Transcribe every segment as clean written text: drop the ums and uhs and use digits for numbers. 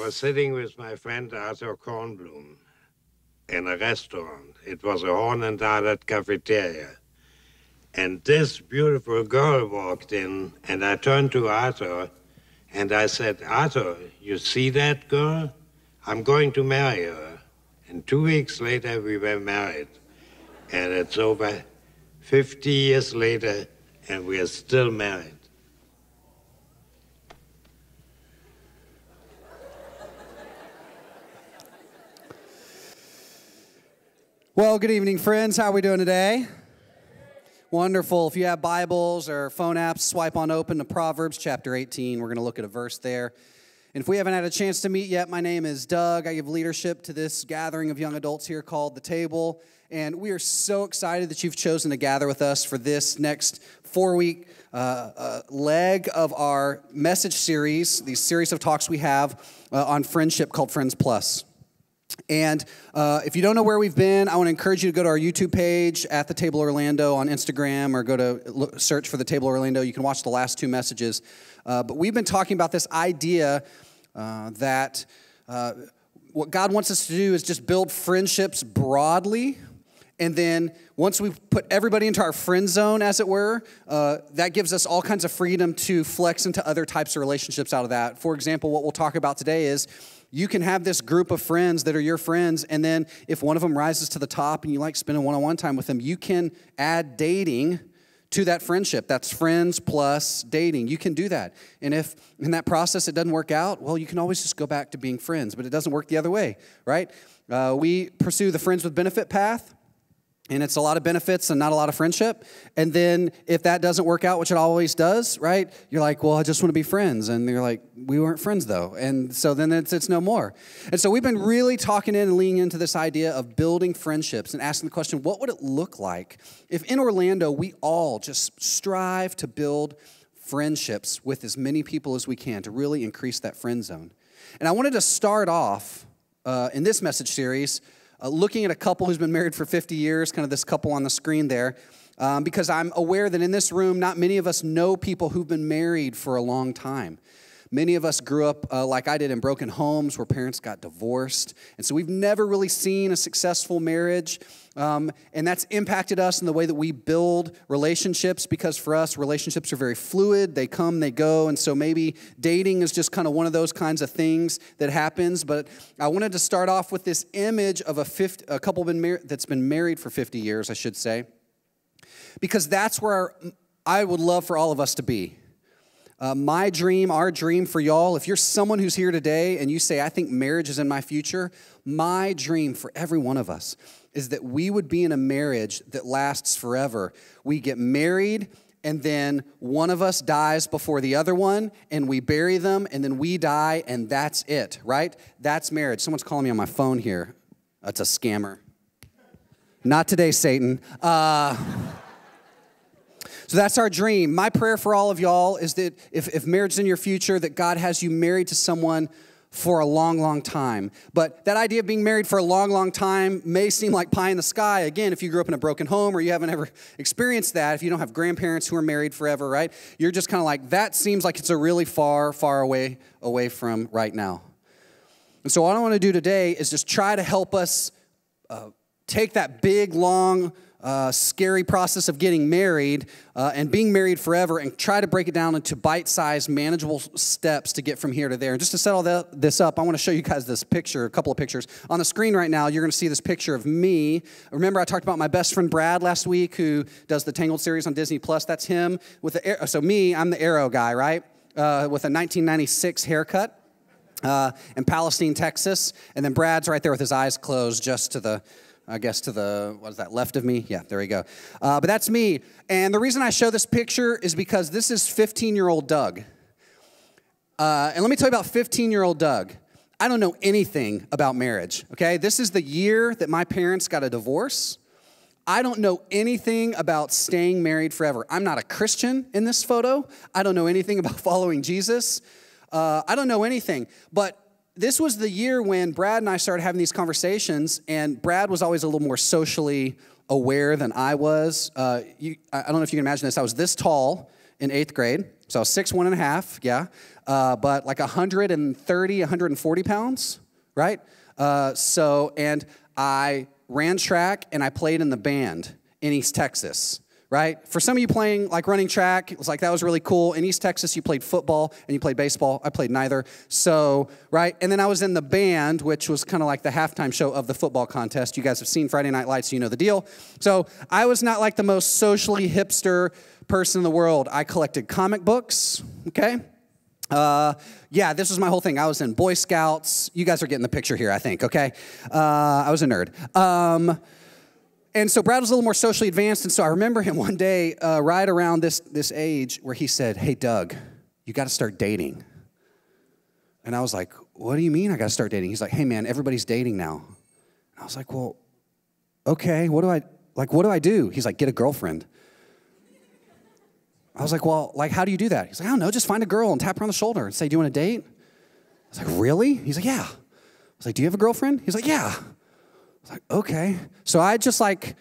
was sitting with my friend Arthur Kornblum in a restaurant. It was a Horn-and-Dahlet cafeteria. And this beautiful girl walked in, and I turned to Arthur, and I said, Arthur, you see that girl? I'm going to marry her. And 2 weeks later, we were married. And it's over 50 years later, and we are still married. Well, good evening, friends. How are we doing today? Wonderful. If you have Bibles or phone apps, swipe on open to Proverbs chapter 18. We're going to look at a verse there. And if we haven't had a chance to meet yet, my name is Doug. I give leadership to this gathering of young adults here called The Table. And we are so excited that you've chosen to gather with us for this next 4-week leg of our message series, these series of talks we have on friendship called Friends Plus. And if you don't know where we've been, I want to encourage you to go to our YouTube page at The Table Orlando on Instagram, or go to search for The Table Orlando. You can watch the last 2 messages. But we've been talking about this idea that what God wants us to do is just build friendships broadly. And then once we put everybody into our friend zone, as it were, that gives us all kinds of freedom to flex into other types of relationships out of that. For example, what we'll talk about today is you can have this group of friends that are your friends, and then if one of them rises to the top and you like spending one-on-one time with them, you can add dating to that friendship. That's friends plus dating. You can do that. And if in that process it doesn't work out, well, you can always just go back to being friends, but it doesn't work the other way, right? We pursue the friends with benefit path. And it's a lot of benefits and not a lot of friendship. And then if that doesn't work out, which it always does, right? You're like, well, I just want to be friends. And you're like, we weren't friends though. And so then it's no more. And so we've been really talking in and leaning into this idea of building friendships and asking the question, what would it look like if in Orlando we all just strive to build friendships with as many people as we can to really increase that friend zone? And I wanted to start off in this message series looking at a couple who's been married for 50 years, kind of this couple on the screen there, because I'm aware that in this room, not many of us know people who've been married for a long time. Many of us grew up, like I did, in broken homes where parents got divorced. And so we've never really seen a successful marriage. And that's impacted us in the way that we build relationships, because for us, relationships are very fluid. They come, they go. And so maybe dating is just kind of one of those kinds of things that happens. But I wanted to start off with this image of a couple that's been married for 50 years, I should say, because that's where I would love for all of us to be. My dream, our dream for y'all, if you're someone who's here today and you say, I think marriage is in my future, my dream for every one of us is that we would be in a marriage that lasts forever. We get married, and then one of us dies before the other one, and we bury them, and then we die, and that's it, right? That's marriage. Someone's calling me on my phone here. That's a scammer. Not today, Satan. So that's our dream. My prayer for all of y'all is that if marriage is in your future, that God has you married to someone for a long, long time. But that idea of being married for a long, long time may seem like pie in the sky. Again, if you grew up in a broken home or you haven't ever experienced that, if you don't have grandparents who are married forever, right? You're just kind of like, that seems like it's a really far, far away from right now. And so what I want to do today is just try to help us take that big, long, scary process of getting married and being married forever, and try to break it down into bite-sized, manageable steps to get from here to there. And just to set all this up, I want to show you guys this picture, a couple of pictures. On the screen right now, you're going to see this picture of me. Remember I talked about my best friend Brad last week, who does the Tangled series on Disney+. That's him with the so me, I'm the arrow guy, right? With a 1996 haircut in Palestine, Texas. And then Brad's right there with his eyes closed just to the what is that, left of me? Yeah, there we go. But that's me. And the reason I show this picture is because this is 15-year-old Doug. And let me tell you about 15-year-old Doug. I don't know anything about marriage, okay? This is the year that my parents got a divorce. I don't know anything about staying married forever. I'm not a Christian in this photo. I don't know anything about following Jesus. I don't know anything. But this was the year when Brad and I started having these conversations, and Brad was always a little more socially aware than I was. I don't know if you can imagine this. I was this tall in 8th grade, So I was 6'1.5", yeah. But like 130, 140 pounds, right? And I ran track and I played in the band in East Texas, right? For some of you playing, like running track, it was like, that was really cool. In East Texas, you played football and you played baseball. I played neither. So, right? And then I was in the band, which was kind of like the halftime show of the football contest. You guys have seen Friday Night Lights, so you know the deal. So I was not like the most socially hipster person in the world. I collected comic books, okay? Yeah, this was my whole thing. I was in Boy Scouts. You guys are getting the picture here, I think, okay? I was a nerd. And so Brad was a little more socially advanced, and so I remember him one day right around this age where he said, hey, Doug, you got to start dating. And I was like, what do you mean I got to start dating? He's like, hey, man, everybody's dating now. And I was like, well, okay, what do I do? He's like, get a girlfriend. I was like, well, like, how do you do that? He's like, I don't know, just find a girl and tap her on the shoulder and say, do you want to date? I was like, really? He's like, yeah. I was like, do you have a girlfriend? He's like, yeah. I was like, okay. So I just like,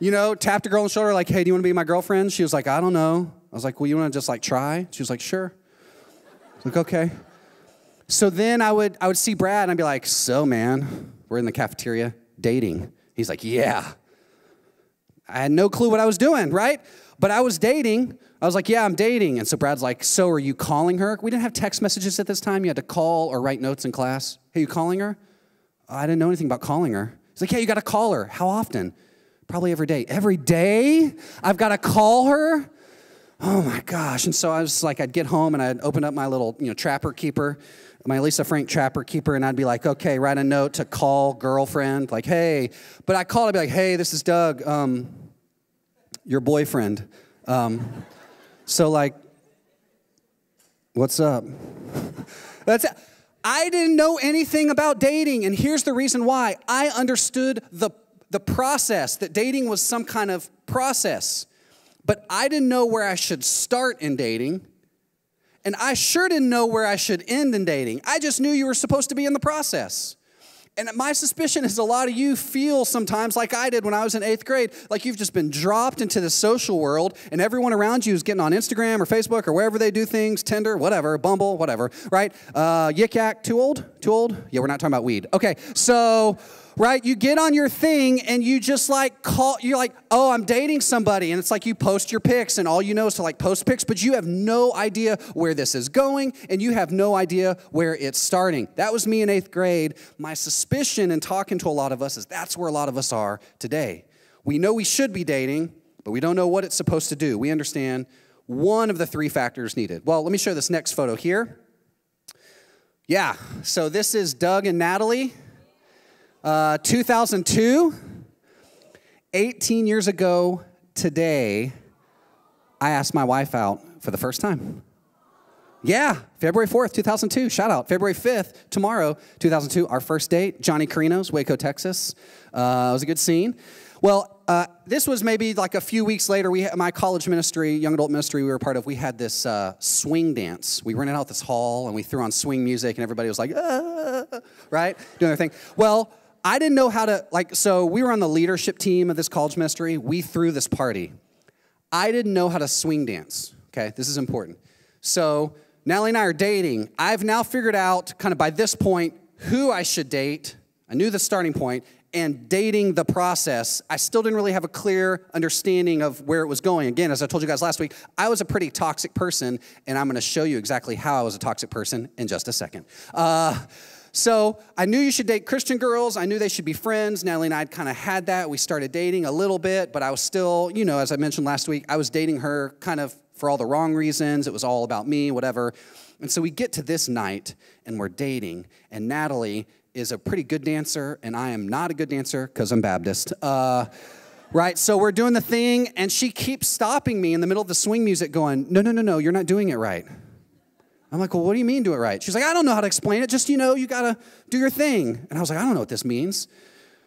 tapped a girl on the shoulder like, hey, do you want to be my girlfriend? She was like, I don't know. I was like, well, you want to just like try? She was like, sure. I was like, okay. So then I would see Brad and I'd be like, so man, we're in the cafeteria dating. He's like, yeah. I had no clue what I was doing, right? But I was dating. I was like, yeah, I'm dating. And so Brad's like, so are you calling her? We didn't have text messages at this time. You had to call or write notes in class. Hey, you calling her? I didn't know anything about calling her. He's like, yeah, you got to call her. How often? Probably every day. Every day? I've got to call her? Oh, my gosh. And so I was like, I'd get home and I'd open up my little, Trapper Keeper, my Lisa Frank Trapper Keeper, and I'd be like, okay, write a note to call girlfriend, like, hey. But I called, I'd be like, hey, this is Doug, your boyfriend. So, like, what's up? That's it. I didn't know anything about dating, and here's the reason why. I understood the process, that dating was some kind of process. But I didn't know where I should start in dating, and I sure didn't know where I should end in dating. I just knew you were supposed to be in the process. And my suspicion is a lot of you feel sometimes like I did when I was in 8th grade, like you've just been dropped into the social world, and everyone around you is getting on Instagram or Facebook or wherever they do things, Tinder, whatever, Bumble, whatever, right? Yik Yak, too old? Too old? Yeah, we're not talking about weed. Okay, so, right, you get on your thing and you just like you're like, oh, I'm dating somebody. And it's like you post your pics and all you know is to like post pics, but you have no idea where this is going and you have no idea where it's starting. That was me in 8th grade. My suspicion in talking to a lot of us is that's where a lot of us are today. We know we should be dating, but we don't know what it's supposed to do. We understand one of the 3 factors needed. Well, let me show this next photo here. Yeah, so this is Doug and Natalie. 2002, 18 years ago today, I asked my wife out for the first time. Yeah, February 4th, 2002, shout out. February 5th, tomorrow, 2002, our first date, Johnny Carino's, Waco, Texas. It was a good scene. Well, this was maybe like a few weeks later. My college ministry, young adult ministry we were a part of, we had this swing dance. We rented out this hall, and we threw on swing music, and everybody was like, right, doing their thing. Well, I didn't know how to, so we were on the leadership team of this college ministry. We threw this party. I didn't know how to swing dance, okay? This is important. So Natalie and I are dating. I've now figured out, kind of by this point, who I should date. I knew the starting point, and dating the process. I still didn't really have a clear understanding of where it was going. Again, as I told you guys last week, I was a pretty toxic person, and I'm going to show you exactly how I was a toxic person in just a second. So I knew you should date Christian girls. I knew they should be friends. Natalie and I kind of had that. We started dating a little bit, but I was still, as I mentioned last week, I was dating her kind of for all the wrong reasons. It was all about me, whatever. And so we get to this night, and we're dating, and Natalie is a pretty good dancer, and I am not a good dancer because I'm Baptist. Right, so we're doing the thing, and she keeps stopping me in the middle of the swing music going, no, you're not doing it right. I'm like, well, what do you mean do it right? She's like, I don't know how to explain it. Just, you got to do your thing. And I was like, I don't know what this means.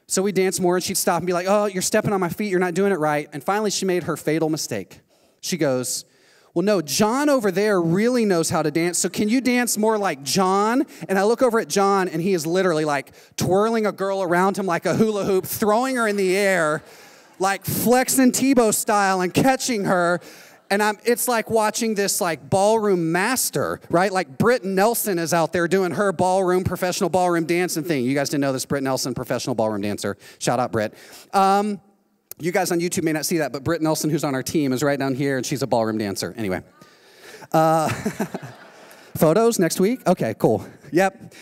So we danced more, and she'd stop and be like, oh, you're stepping on my feet. You're not doing it right. And finally, she made her fatal mistake. She goes, well, no, John over there really knows how to dance, so can you dance more like John? And I look over at John, and he is literally like twirling a girl around him like a hula hoop, throwing her in the air. like flexing Tebow style and catching her. And it's like watching this like ballroom master, right? Like Britt Nelson is out there doing her professional ballroom dancing thing. You guys didn't know this, Britt Nelson, professional ballroom dancer. Shout out, Britt. You guys on YouTube may not see that, but Britt Nelson, who's on our team, is right down here, and she's a ballroom dancer. Anyway. Photos next week? Okay, cool. Yep.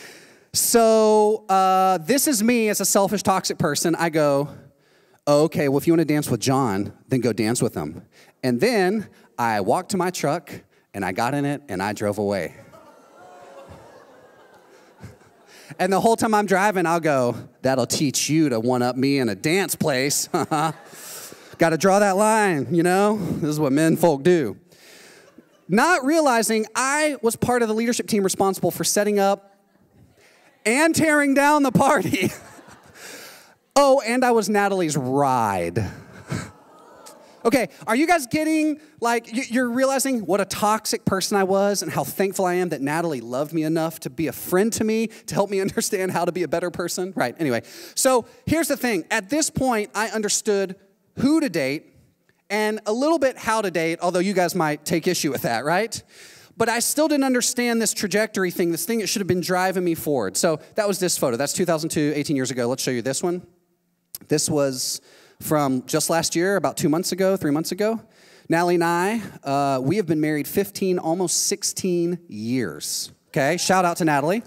So this is me as a selfish, toxic person. I go, okay, well, if you want to dance with John, then go dance with him. And then I walked to my truck, and I got in it, and I drove away. And the whole time I'm driving, I'll go, that'll teach you to one-up me in a dance place. Got to draw that line, you know? This is what men folk do. Not realizing I was part of the leadership team responsible for setting up and tearing down the party. Oh, and I was Natalie's ride. Okay, are you guys getting, like, you're realizing what a toxic person I was and how thankful I am that Natalie loved me enough to be a friend to me, to help me understand how to be a better person? Right, anyway. So here's the thing. At this point, I understood who to date and a little bit how to date, although you guys might take issue with that, right? But I still didn't understand this trajectory thing, this thing that should have been driving me forward. So that was this photo. That's 2002, 18 years ago. Let's show you this one. This was from just last year, about 3 months ago. Natalie and I, we have been married 15, almost 16 years. Okay, shout out to Natalie.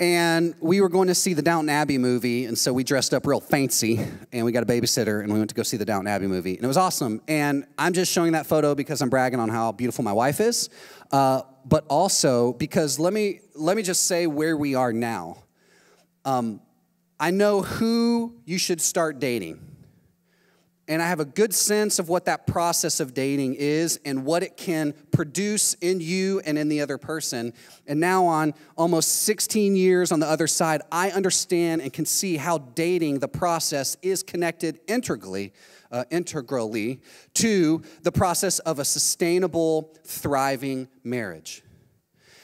And we were going to see the Downton Abbey movie, and so we dressed up real fancy, and we got a babysitter, and we went to go see the Downton Abbey movie, and it was awesome. And I'm just showing that photo because I'm bragging on how beautiful my wife is, but also because let me just say where we are now. I know who you should start dating. And I have a good sense of what that process of dating is and what it can produce in you and in the other person. And now on almost 16 years on the other side, I understand and can see how dating, the process, is connected integrally to the process of a sustainable, thriving marriage.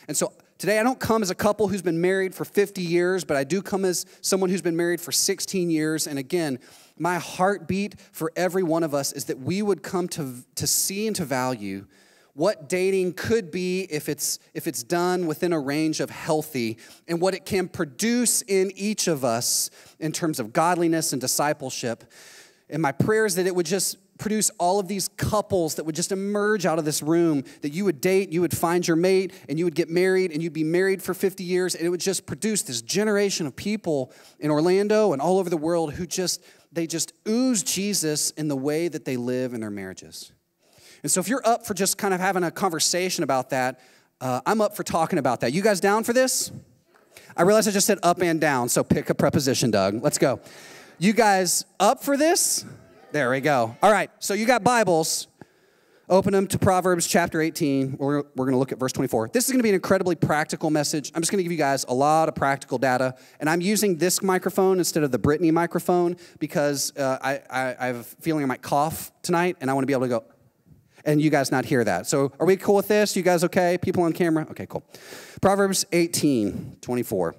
And so today, I don't come as a couple who's been married for 50 years, but I do come as someone who's been married for 16 years. And again, my heartbeat for every one of us is that we would come to see and to value what dating could be if it's done within a range of healthy, and what it can produce in each of us in terms of godliness and discipleship. And my prayer is that it would just produce all of these couples that would just emerge out of this room, that you would date, you would find your mate, and you would get married, and you'd be married for 50 years, and it would just produce this generation of people in Orlando and all over the world who they just ooze Jesus in the way that they live in their marriages. And so if you're up for just kind of having a conversation about that, I'm up for talking about that. You guys down for this? I realize I just said up and down, so pick a preposition, Doug. Let's go. You guys up for this? There we go. All right, so you got Bibles. Open them to Proverbs chapter 18. We're going to look at verse 24. This is going to be an incredibly practical message. I'm just going to give you guys a lot of practical data. And I'm using this microphone instead of the Brittany microphone because I have a feeling I might cough tonight, and I want to be able to go, and you guys not hear that. So are we cool with this? You guys okay? People on camera? Okay, cool. Proverbs 18:24.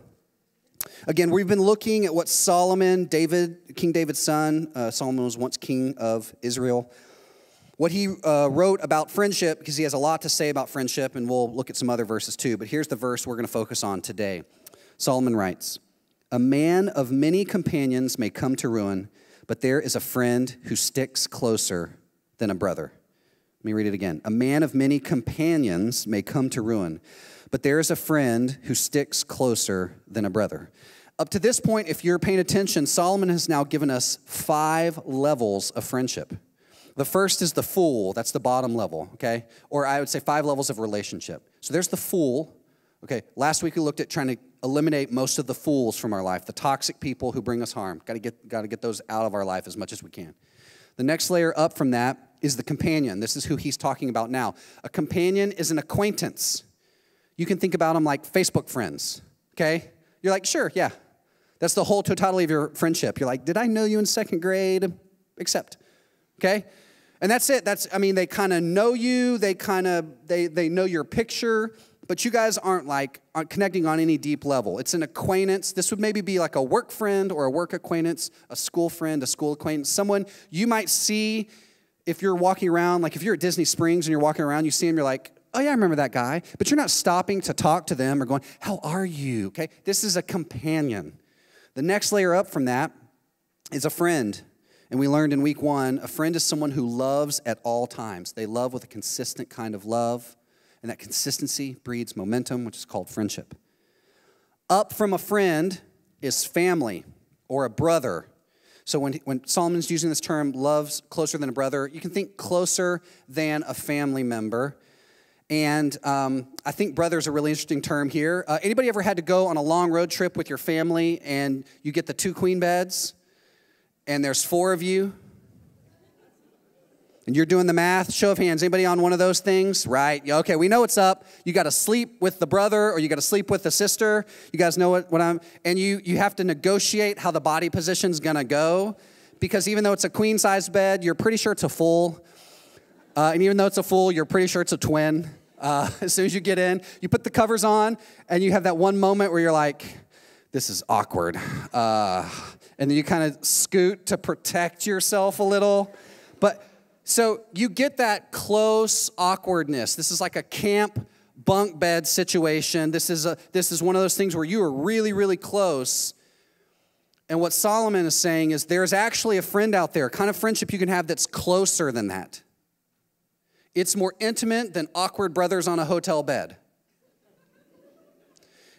Again, we've been looking at what Solomon, King David's son, Solomon was once king of Israel, what he wrote about friendship, because he has a lot to say about friendship, and we'll look at some other verses too. But here's the verse we're going to focus on today. Solomon writes, "A man of many companions may come to ruin, but there is a friend who sticks closer than a brother." Let me read it again. "A man of many companions may come to ruin, but there is a friend who sticks closer than a brother." Up to this point, if you're paying attention, Solomon has now given us 5 levels of friendship. The first is the fool. That's the bottom level, okay? Or I would say 5 levels of relationship. So there's the fool. Okay, last week we looked at trying to eliminate most of the fools from our life, the toxic people who bring us harm. Got to get those out of our life as much as we can. The next layer up from that is the companion. This is who he's talking about now. A companion is an acquaintance. You can think about them like Facebook friends, okay? You're like, sure, yeah. That's the whole totality of your friendship. You're like, did I know you in 2nd grade? Accept, okay? And that's it. They kind of know you. They know your picture but you guys aren't connecting on any deep level. It's an acquaintance. This would maybe be like a work friend or a work acquaintance, a school friend, a school acquaintance, someone you might see if you're walking around, like if you're at Disney Springs and you're walking around, you see them, you're like, oh yeah, I remember that guy. But you're not stopping to talk to them or going, how are you? Okay, this is a companion. The next layer up from that is a friend. And we learned in week 1, a friend is someone who loves at all times. They love with a consistent kind of love. And that consistency breeds momentum, which is called friendship. Up from a friend is family or a brother. So when Solomon's using this term, loves closer than a brother, you can think closer than a family member. And I think brother is a really interesting term here. Anybody ever had to go on a long road trip with your family and you get the 2 queen beds and there's 4 of you? And you're doing the math. Show of hands. Anybody on one of those things? Right. Okay, we know what's up. You got to sleep with the brother or you got to sleep with the sister. You guys know what I'm... And you have to negotiate how the body position's going to go. Because even though it's a queen-size bed, you're pretty sure it's a full. And even though it's a full, you're pretty sure it's a twin. As soon as you get in, you put the covers on, and you have that one moment where you're like, this is awkward. And then you kind of scoot to protect yourself a little. But... So you get that close awkwardness. This is like a camp bunk bed situation. This is one of those things where you are really, really close. And what Solomon is saying is there's actually a friend out there, kind of friendship you can have that's closer than that. It's more intimate than awkward brothers on a hotel bed.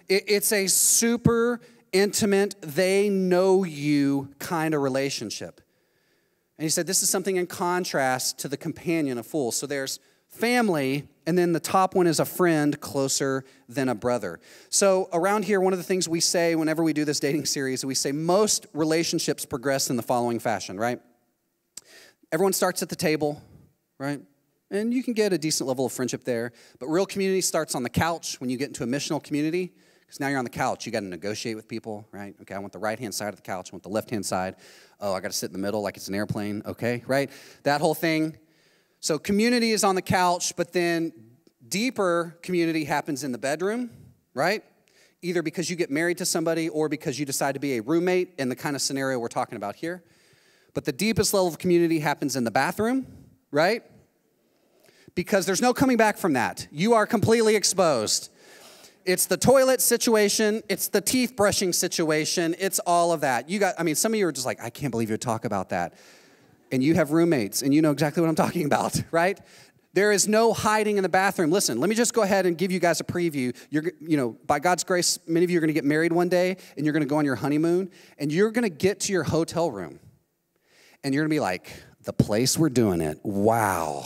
It's a super intimate, they know you kind of relationship. And he said this is something in contrast to the companion of fools. So there's family, and then the top one is a friend closer than a brother. So around here, one of the things we say whenever we do this dating series, we say most relationships progress in the following fashion, right? Everyone starts at the table, right? And you can get a decent level of friendship there. But real community starts on the couch when you get into a missional community. Because now you're on the couch, you got to negotiate with people, right? Okay, I want the right-hand side of the couch, I want the left-hand side. Oh, I got to sit in the middle like it's an airplane, okay, right? That whole thing. So community is on the couch, but then deeper community happens in the bedroom, right? Either because you get married to somebody or because you decide to be a roommate in the kind of scenario we're talking about here. But the deepest level of community happens in the bathroom, right? Because there's no coming back from that. You are completely exposed. It's the toilet situation. It's the teeth brushing situation. It's all of that. Some of you are just like, I can't believe you talk about that. And you have roommates, and you know exactly what I'm talking about, right? There is no hiding in the bathroom. Listen, let me just go ahead and give you guys a preview. By God's grace, many of you are going to get married one day, and you're going to go on your honeymoon, and you're going to get to your hotel room, and you're going to be like, the place we're doing it, wow.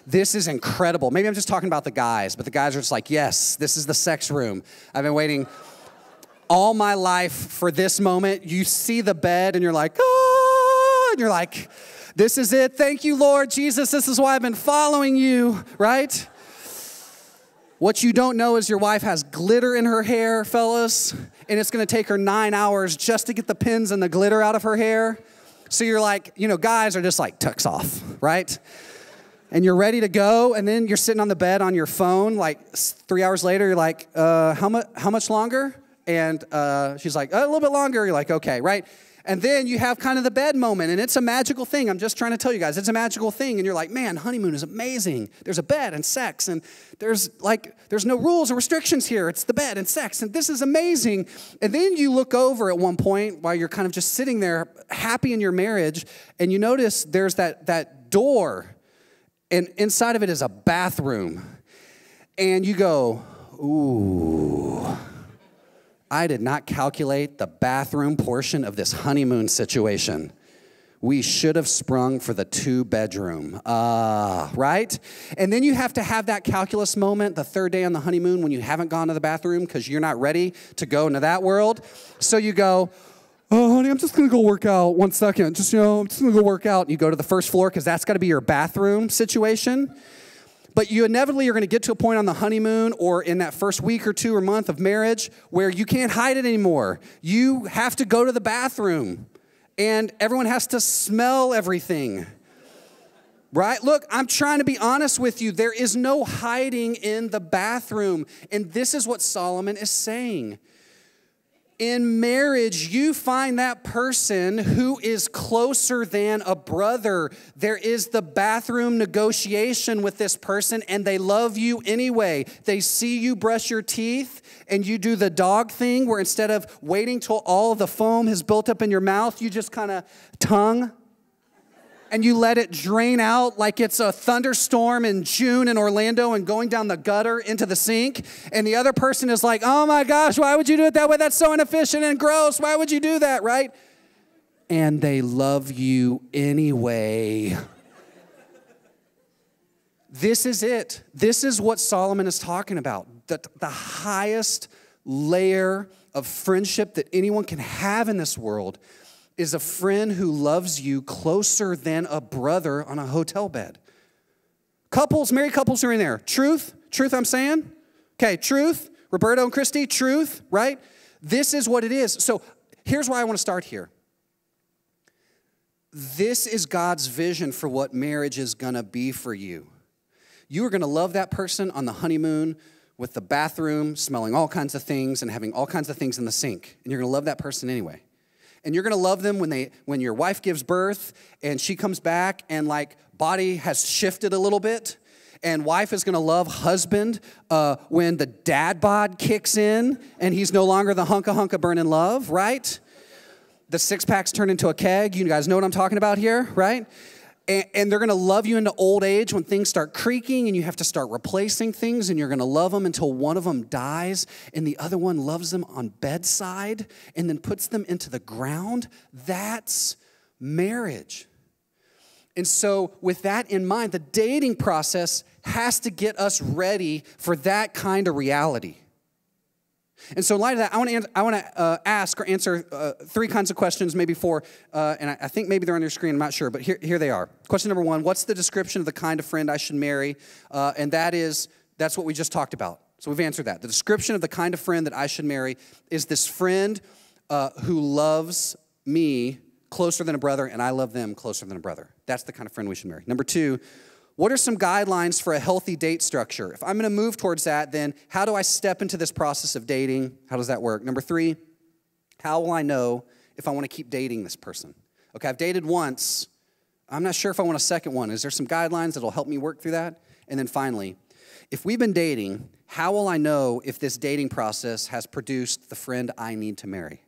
This is incredible. Maybe I'm just talking about the guys, but the guys are just like, yes, this is the sex room. I've been waiting all my life for this moment. You see the bed and you're like, oh, and you're like, this is it. Thank you, Lord Jesus. This is why I've been following you, right? What you don't know is your wife has glitter in her hair, fellas, and it's going to take her 9 hours just to get the pins and the glitter out of her hair. So you're like, guys are just like, tucks off, right? And you're ready to go, and then you're sitting on the bed on your phone, like 3 hours later, you're like, how much longer? And she's like, a little bit longer. You're like, okay, right? And then you have kind of the bed moment, and it's a magical thing. I'm just trying to tell you guys, it's a magical thing. And you're like, man, honeymoon is amazing. There's a bed and sex, and there's no rules or restrictions here. It's the bed and sex, and this is amazing. And then you look over at one point while you're kind of just sitting there happy in your marriage, and you notice there's that door, and inside of it is a bathroom. And you go, ooh, I did not calculate the bathroom portion of this honeymoon situation. We should have sprung for the 2-bedroom, right? And then you have to have that calculus moment the third day on the honeymoon when you haven't gone to the bathroom because you're not ready to go into that world. So you go, oh, honey, I'm just going to go work out. 1 second. I'm just going to go work out. And you go to the first floor because that's got to be your bathroom situation. But you inevitably are going to get to a point on the honeymoon or in that first week or 2 or month of marriage where you can't hide it anymore. You have to go to the bathroom. And everyone has to smell everything. Right? Look, I'm trying to be honest with you. There is no hiding in the bathroom. And this is what Solomon is saying. In marriage, you find that person who is closer than a brother. There is the bathroom negotiation with this person, and they love you anyway. They see you brush your teeth, and you do the dog thing where instead of waiting till all the foam has built up in your mouth, you just kind of tongue, and you let it drain out like it's a thunderstorm in June in Orlando and going down the gutter into the sink. And the other person is like, oh my gosh, why would you do it that way? That's so inefficient and gross. Why would you do that, right? And they love you anyway. This is it. This is what Solomon is talking about. The highest layer of friendship that anyone can have in this world is a friend who loves you closer than a brother on a hotel bed. Couples, married couples are in there. Truth, I'm saying? Okay, truth. Roberto and Christy, truth, right? This is what it is. So here's why I want to start here. This is God's vision for what marriage is going to be for you. You are going to love that person on the honeymoon with the bathroom smelling all kinds of things and having all kinds of things in the sink. And you're going to love that person anyway. And you're going to love them when your wife gives birth and she comes back and like body has shifted a little bit. And wife is going to love husband when the dad bod kicks in and he's no longer the hunka burning love, right? The six-packs turn into a keg. You guys know what I'm talking about here, right? And they're going to love you into old age when things start creaking and you have to start replacing things, and you're going to love them until one of them dies and the other one loves them on bedside and then puts them into the ground. That's marriage. And so with that in mind, the dating process has to get us ready for that kind of reality. And so in light of that, I want to ask or answer three kinds of questions, maybe four, and I think maybe they're on your screen, I'm not sure, but here they are. Question number one, what's the description of the kind of friend I should marry? And that's what we just talked about. So we've answered that. The description of the kind of friend that I should marry is this friend who loves me closer than a brother, and I love them closer than a brother. That's the kind of friend we should marry. Number two, what are some guidelines for a healthy date structure? If I'm going to move towards that, then how do I step into this process of dating? How does that work? Number three, how will I know if I want to keep dating this person? Okay, I've dated once. I'm not sure if I want a second one. Is there some guidelines that will help me work through that? And then finally, if we've been dating, how will I know if this dating process has produced the friend I need to marry?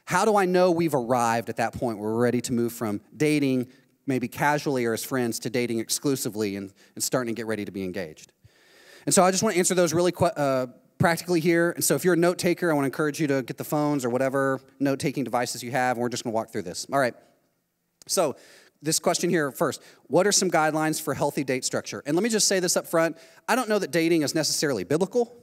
How do I know we've arrived at that point where we're ready to move from dating maybe casually or as friends to dating exclusively and starting to get ready to be engaged? And so I just want to answer those really practically here. And so if you're a note taker, I want to encourage you to get the phones or whatever note-taking devices you have, and we're just going to walk through this. All right. So this question here first, what are some guidelines for healthy date structure? And let me just say this up front. I don't know that dating is necessarily biblical.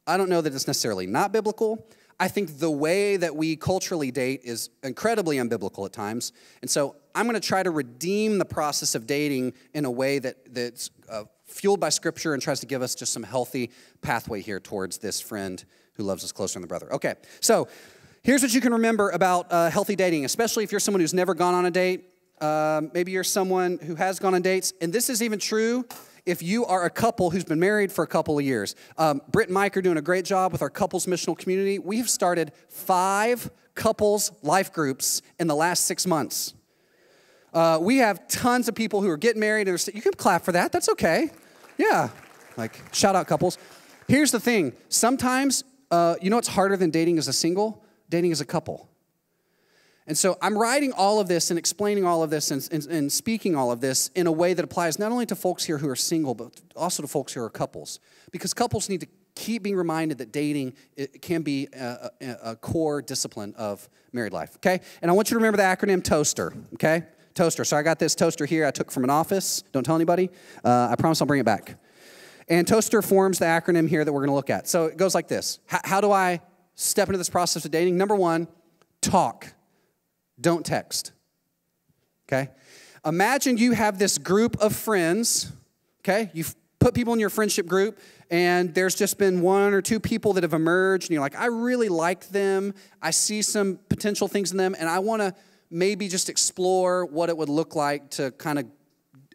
I don't know that it's necessarily not biblical. I think the way that we culturally date is incredibly unbiblical at times. And so I'm going to try to redeem the process of dating in a way that's fueled by Scripture and tries to give us just some healthy pathway here towards this friend who loves us closer than the brother. Okay, so here's what you can remember about healthy dating, especially if you're someone who's never gone on a date. Maybe you're someone who has gone on dates, and this is even true if you are a couple who's been married for a couple of years. Britt and Mike are doing a great job with our couples missional community. We've started 5 couples life groups in the last 6 months. We have tons of people who are getting married. And you can clap for that. That's okay. Yeah. Like, shout out couples. Here's the thing. Sometimes, you know what's harder than dating as a single? Dating as a couple. And so I'm writing all of this and explaining all of this and speaking all of this in a way that applies not only to folks here who are single, but also to folks who are couples. Because couples need to keep being reminded that dating can be a core discipline of married life, okay? And I want you to remember the acronym TOASTER, okay? TOASTER. So I got this TOASTER here I took from an office. Don't tell anybody. I promise I'll bring it back. And TOASTER forms the acronym here that we're going to look at. So it goes like this. How do I step into this process of dating? Number one, talk. Don't text, okay? Imagine you have this group of friends, okay? You've put people in your friendship group, and there's just been 1 or 2 people that have emerged, and you're like, I really like them. I see some potential things in them, and I want to maybe just explore what it would look like to kind of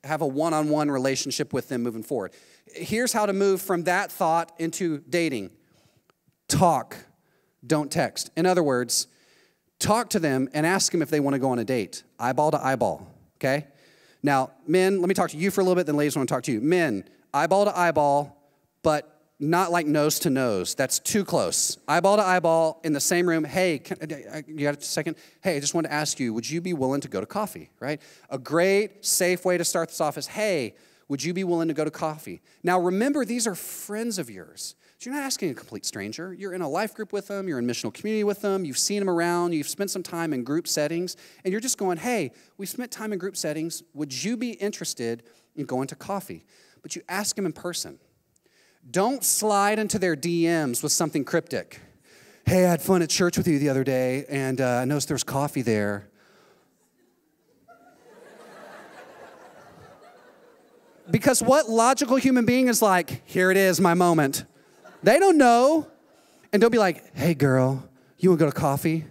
have a one-on-one relationship with them moving forward. Here's how to move from that thought into dating. Talk, don't text. In other words, talk to them and ask them if they want to go on a date, eyeball to eyeball, okay? Now, men, let me talk to you for a little bit, then ladies want to talk to you. Men, eyeball to eyeball, but not like nose to nose. That's too close. Eyeball to eyeball in the same room. Hey, you got a second? Hey, I just wanted to ask you, would you be willing to go to coffee, right? A great, safe way to start this off is, hey, would you be willing to go to coffee? Now, remember, these are friends of yours. So you're not asking a complete stranger. You're in a life group with them. You're in missional community with them. You've seen them around. You've spent some time in group settings. And you're just going, hey, we spent time in group settings. Would you be interested in going to coffee? But you ask them in person. Don't slide into their DMs with something cryptic. Hey, I had fun at church with you the other day, and I noticed there was coffee there. Because what logical human being is like, here it is, my moment. They don't know. And don't be like, hey, girl, you want to go to coffee?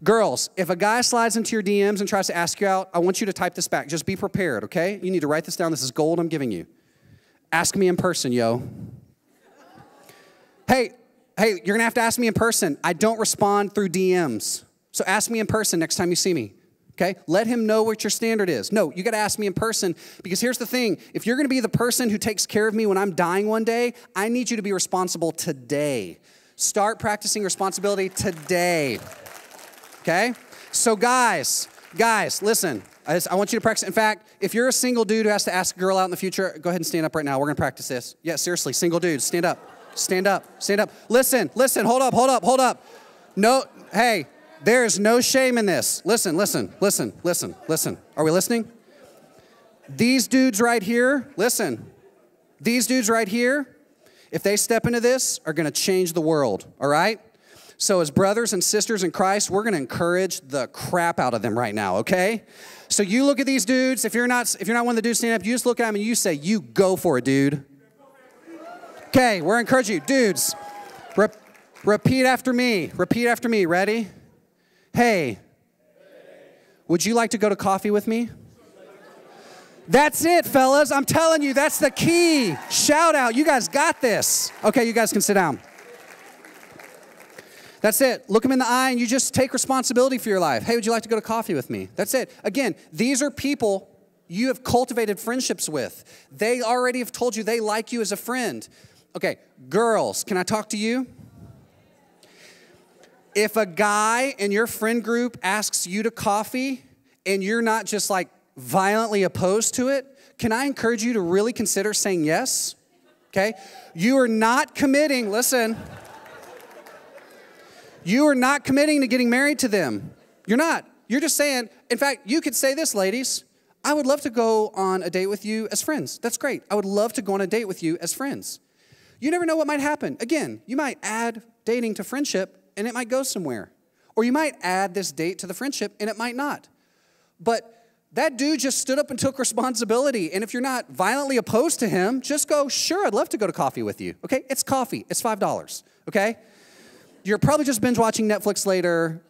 Girls, if a guy slides into your DMs and tries to ask you out, I want you to type this back. Just be prepared, okay? You need to write this down. This is gold I'm giving you. Ask me in person, yo. Hey, you're going to have to ask me in person. I don't respond through DMs. So ask me in person next time you see me, okay? Let him know what your standard is. No, you got to ask me in person because here's the thing. If you're going to be the person who takes care of me when I'm dying one day, I need you to be responsible today. Start practicing responsibility today, okay? So guys, listen. I want you to practice. In fact, if you're a single dude who has to ask a girl out in the future, go ahead and stand up right now. We're going to practice this. Yeah, seriously, single dudes, stand up. Stand up, stand up. Listen, hold up. No, hey, there is no shame in this. Listen. Are we listening? These dudes right here, listen. These dudes right here, if they step into this, are going to change the world, all right? So as brothers and sisters in Christ, we're going to encourage the crap out of them right now, okay? So you look at these dudes. If you're not one of the dudes standing up, you just look at them and you say, you go for it, dude. Okay, we're encouraging you. Dudes, repeat after me. Repeat after me. Ready? Hey, would you like to go to coffee with me? That's it, fellas. I'm telling you, that's the key. Shout out. You guys got this. Okay, you guys can sit down. That's it. Look them in the eye and you just take responsibility for your life. Hey, would you like to go to coffee with me? That's it. Again, these are people you have cultivated friendships with. They already have told you they like you as a friend. Okay, girls, can I talk to you? If a guy in your friend group asks you to coffee and you're not just like violently opposed to it, can I encourage you to really consider saying yes? Okay? You are not committing, listen. You are not committing to getting married to them. You're not. You're just saying, in fact, you could say this, ladies. I would love to go on a date with you as friends. That's great. I would love to go on a date with you as friends. You never know what might happen. Again, you might add dating to friendship and it might go somewhere. Or you might add this date to the friendship and it might not. But that dude just stood up and took responsibility. And if you're not violently opposed to him, just go, sure, I'd love to go to coffee with you. Okay, it's coffee. It's $5, okay? You're probably just binge watching Netflix later.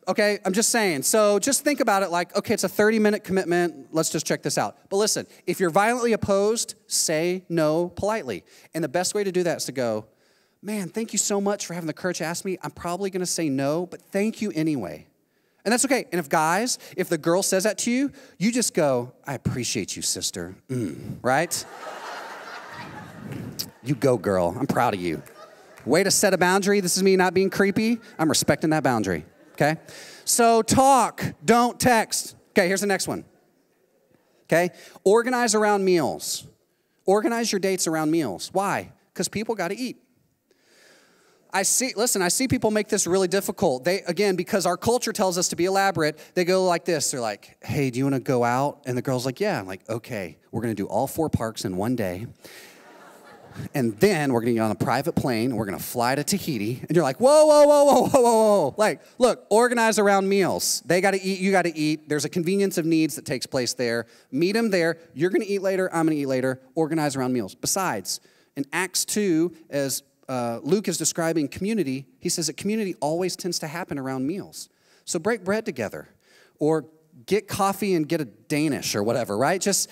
Okay, I'm just saying. So just think about it like, okay, it's a 30-minute commitment. Let's just check this out. But listen, if you're violently opposed, say no politely. And the best way to do that is to go, man, thank you so much for having the courage to ask me. I'm probably going to say no, but thank you anyway. And that's okay. And if the girl says that to you, you just go, I appreciate you, sister. Right? You go, girl. I'm proud of you. Way to set a boundary. This is me not being creepy. I'm respecting that boundary. Okay? So talk, don't text. Okay, here's the next one. Okay? Organize around meals. Organize your dates around meals. Why? Because people got to eat. I see people make this really difficult. Because our culture tells us to be elaborate, they go like this. They're like, hey, do you want to go out? And the girl's like, yeah. I'm like, okay, we're going to do all 4 parks in one day. And then we're going to get on a private plane. And we're going to fly to Tahiti. And you're like, whoa. Like, look, organize around meals. They got to eat. You got to eat. There's a convenience of needs that takes place there. Meet them there. You're going to eat later. I'm going to eat later. Organize around meals. Besides, in Acts 2, as Luke is describing community, he says that community always tends to happen around meals. So break bread together. Or get coffee and get a Danish or whatever, right? Just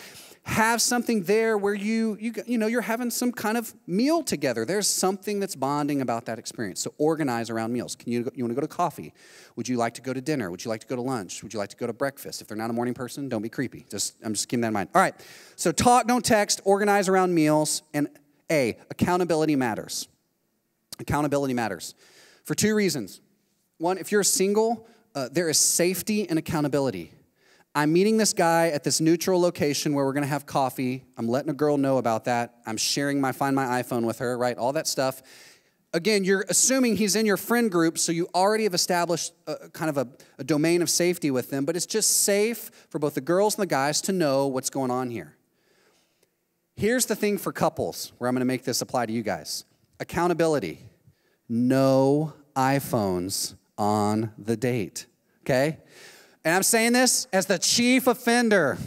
have something there where you're having some kind of meal together. There's something that's bonding about that experience. So organize around meals. You want to go to coffee? Would you like to go to dinner? Would you like to go to lunch? Would you like to go to breakfast? If they're not a morning person, don't be creepy. I'm just keeping that in mind. All right. So talk, don't text. Organize around meals. And accountability matters. Accountability matters for two reasons. One, if you're single, there is safety and accountability. I'm meeting this guy at this neutral location where we're going to have coffee. I'm letting a girl know about that. I'm sharing Find My iPhone with her, right? All that stuff. Again, you're assuming he's in your friend group, so you already have established kind of a domain of safety with them, but it's just safe for both the girls and the guys to know what's going on here. Here's the thing for couples, where I'm going to make this apply to you guys. Accountability. No iPhones on the date, okay? And I'm saying this as the chief offender.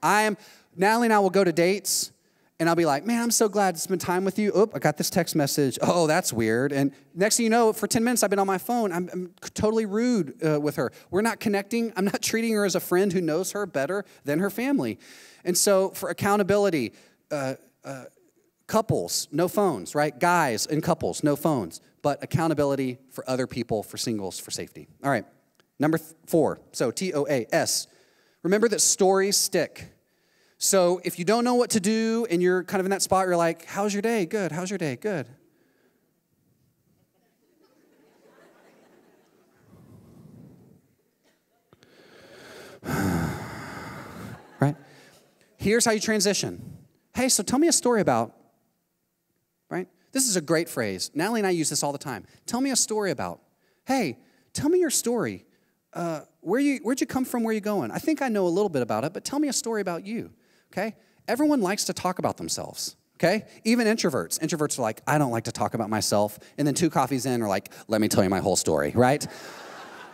Natalie and I will go to dates, and I'll be like, man, I'm so glad to spend time with you. I got this text message. Oh, that's weird. And next thing you know, for 10 minutes, I've been on my phone. I'm totally rude with her. We're not connecting. I'm not treating her as a friend who knows her better than her family. And so for accountability, couples, no phones, right? Guys and couples, no phones. But accountability for other people, for singles, for safety. All right. Number 4, so TOAS. Remember that stories stick. So if you don't know what to do and you're kind of in that spot, you're like, how's your day? Good. How's your day? Good. Right? Here's how you transition. Hey, so tell me a story about, right? This is a great phrase. Natalie and I use this all the time. Tell me a story about. Hey, tell me your story. Where'd you come from? Where are you going? I think I know a little bit about it, but tell me a story about you, okay? Everyone likes to talk about themselves, okay? Even introverts. Introverts are like, I don't like to talk about myself. And then 2 coffees in are like, let me tell you my whole story, right?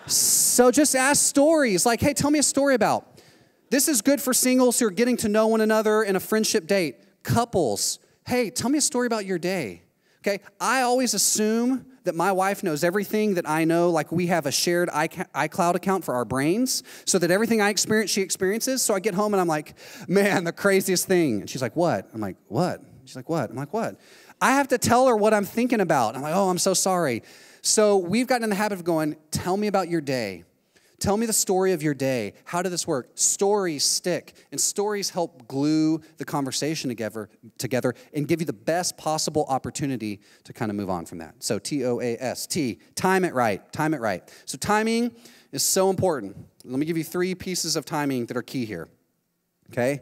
So just ask stories like, hey, tell me a story about. This is good for singles who are getting to know one another in a friendship date. Couples, hey, tell me a story about your day, okay? I always assume that my wife knows everything that I know, like we have a shared iCloud account for our brains, so that everything I experience, she experiences. So I get home and I'm like, man, the craziest thing. And she's like, what? I'm like, what? She's like, what? I'm like, what? I have to tell her what I'm thinking about. I'm like, oh, I'm so sorry. So we've gotten in the habit of going, tell me about your day. Tell me the story of your day. How did this work? Stories stick, and stories help glue the conversation together and give you the best possible opportunity to kind of move on from that. So TOAS, time it right, time it right. So timing is so important. Let me give you 3 pieces of timing that are key here, okay?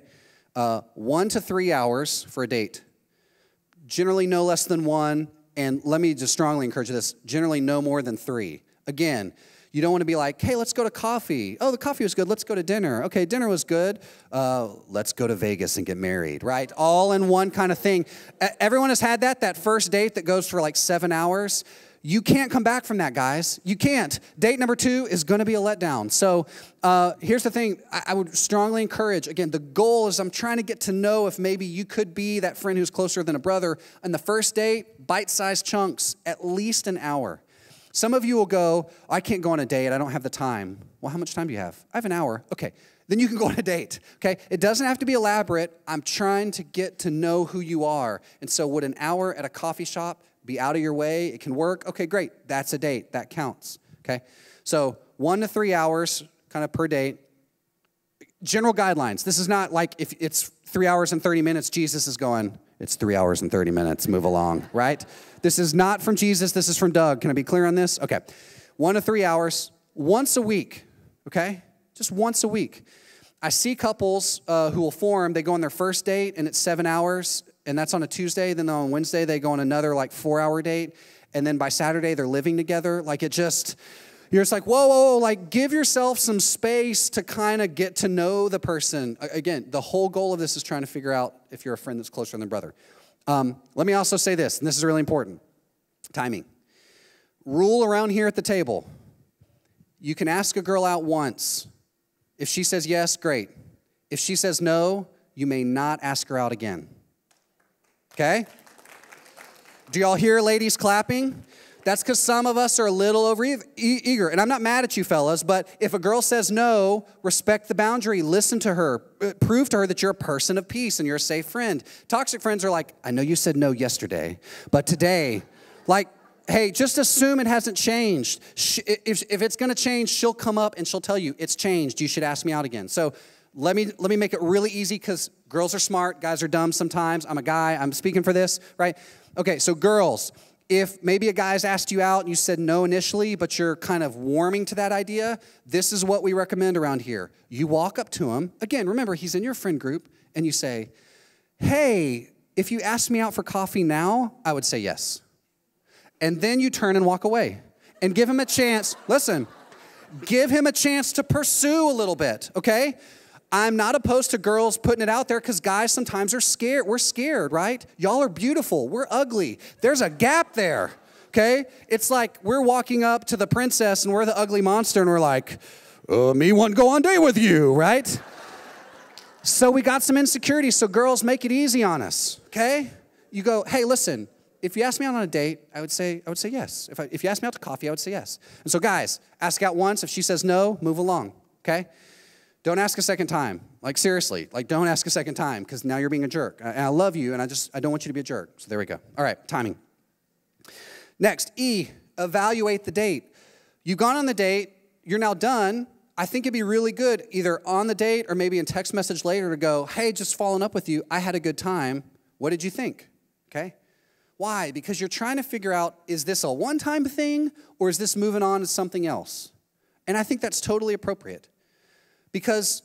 1 to 3 hours for a date. Generally no less than 1, and let me just strongly encourage this, generally no more than 3. Again, you don't want to be like, hey, let's go to coffee. Oh, the coffee was good. Let's go to dinner. Okay, dinner was good. Let's go to Vegas and get married, right? All in one kind of thing. Everyone has had that first date that goes for like 7 hours. You can't come back from that, guys. You can't. Date number 2 is going to be a letdown. So here's the thing. I would strongly encourage, again, the goal is I'm trying to get to know if maybe you could be that friend who's closer than a brother. On the first date, bite-sized chunks, at least an hour. Some of you will go, I can't go on a date. I don't have the time. Well, how much time do you have? I have an hour. Okay. Then you can go on a date, okay? It doesn't have to be elaborate. I'm trying to get to know who you are. And so would an hour at a coffee shop be out of your way? It can work. Okay, great. That's a date. That counts, okay? So 1 to 3 hours kind of per date. General guidelines. This is not like if it's 3 hours and 30 minutes, Jesus is going, it's 3 hours and 30 minutes. Move along, right? This is not from Jesus. This is from Doug. Can I be clear on this? Okay. 1 to 3 hours, once a week, okay? Just once a week. I see couples who will form, they go on their first date, and it's 7 hours, and that's on a Tuesday. Then on Wednesday, they go on another, like, 4-hour date, and then by Saturday, they're living together. Like, it just, you're just like, whoa, like, give yourself some space to kind of get to know the person. Again, the whole goal of this is trying to figure out if you're a friend that's closer than a brother. Let me also say this, and this is really important. Timing. Rule around here at the table. You can ask a girl out once. If she says yes, great. If she says no, you may not ask her out again. Okay? Do y'all hear ladies clapping? That's because some of us are a little over eager. And I'm not mad at you fellas, but if a girl says no, respect the boundary, listen to her, prove to her that you're a person of peace and you're a safe friend. Toxic friends are like, I know you said no yesterday, but today, like, hey, just assume it hasn't changed. If it's going to change, she'll come up and she'll tell you, it's changed. You should ask me out again. So let me make it really easy because girls are smart, guys are dumb sometimes. I'm a guy, I'm speaking for this, right? Okay, so girls, if maybe a guy's asked you out and you said no initially, but you're kind of warming to that idea, this is what we recommend around here. You walk up to him. Again, remember, he's in your friend group, and you say, hey, if you asked me out for coffee now, I would say yes. And then you turn and walk away and give him a chance. Listen, give him a chance to pursue a little bit, okay? I'm not opposed to girls putting it out there because guys sometimes are scared. We're scared, right? Y'all are beautiful. We're ugly. There's a gap there, okay? It's like we're walking up to the princess and we're the ugly monster and we're like, me want to go on date with you, right? So we got some insecurities. So girls, make it easy on us, okay? You go, hey, listen, if you ask me out on a date, I would say yes. If you ask me out to coffee, I would say yes. And so guys, ask out once. If she says no, move along, okay? Don't ask a second time. Like, seriously, like, don't ask a second time because now you're being a jerk. And I love you, and I don't want you to be a jerk. So there we go. All right, timing. Next, E, evaluate the date. You've gone on the date. You're now done. I think it'd be really good either on the date or maybe in text message later to go, hey, just following up with you. I had a good time. What did you think? Okay? Why? Because you're trying to figure out, is this a one-time thing or is this moving on to something else? And I think that's totally appropriate. Because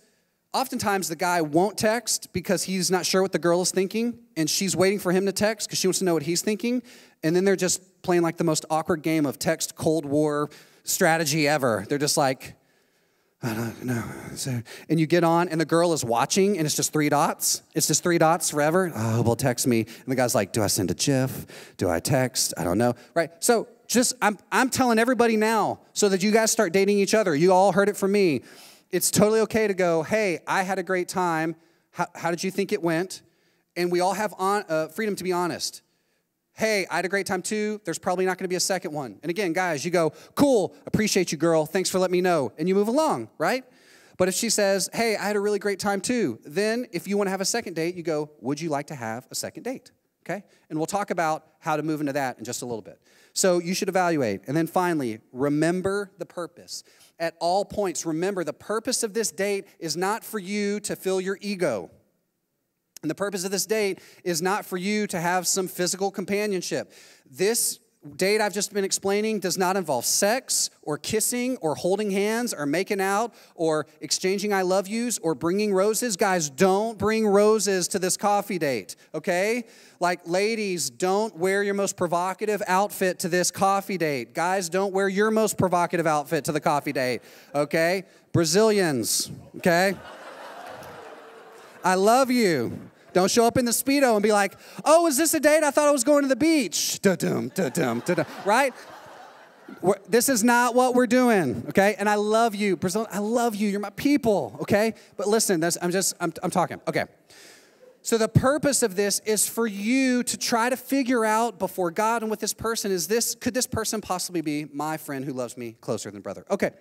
oftentimes the guy won't text because he's not sure what the girl is thinking, and she's waiting for him to text because she wants to know what he's thinking, and then they're just playing like the most awkward game of text Cold War strategy ever. They're just like, I don't know. And you get on, and the girl is watching, and it's just 3 dots. It's just 3 dots forever. Oh, well, text me. And the guy's like, do I send a GIF? Do I text? I don't know. Right? So just, I'm telling everybody now so that you guys start dating each other. You all heard it from me. It's totally okay to go, hey, I had a great time. How did you think it went? And we all have freedom to be honest. Hey, I had a great time too. There's probably not going to be a second one. And again, guys, you go, cool, appreciate you, girl. Thanks for letting me know. And you move along, right? But if she says, hey, I had a really great time too, then if you want to have a second date, you go, would you like to have a second date? Okay? And we'll talk about how to move into that in just a little bit. So you should evaluate. And then finally, remember the purpose. At all points, remember the purpose of this date is not for you to fill your ego. And the purpose of this date is not for you to have some physical companionship. This date I've just been explaining does not involve sex or kissing or holding hands or making out or exchanging I love yous or bringing roses. Guys, don't bring roses to this coffee date, okay? Like, ladies, don't wear your most provocative outfit to this coffee date. Guys, don't wear your most provocative outfit to the coffee date, okay? Brazilians, okay? I love you. Don't show up in the Speedo and be like, oh, is this a date? I thought I was going to the beach. Da-dum, da-dum, da-dum. Right? This is not what we're doing, okay? And I love you, Brazil. I love you. You're my people, okay? But listen, I'm talking. Okay. So the purpose of this is for you to try to figure out before God and with this person, could this person possibly be my friend who loves me closer than brother? Okay.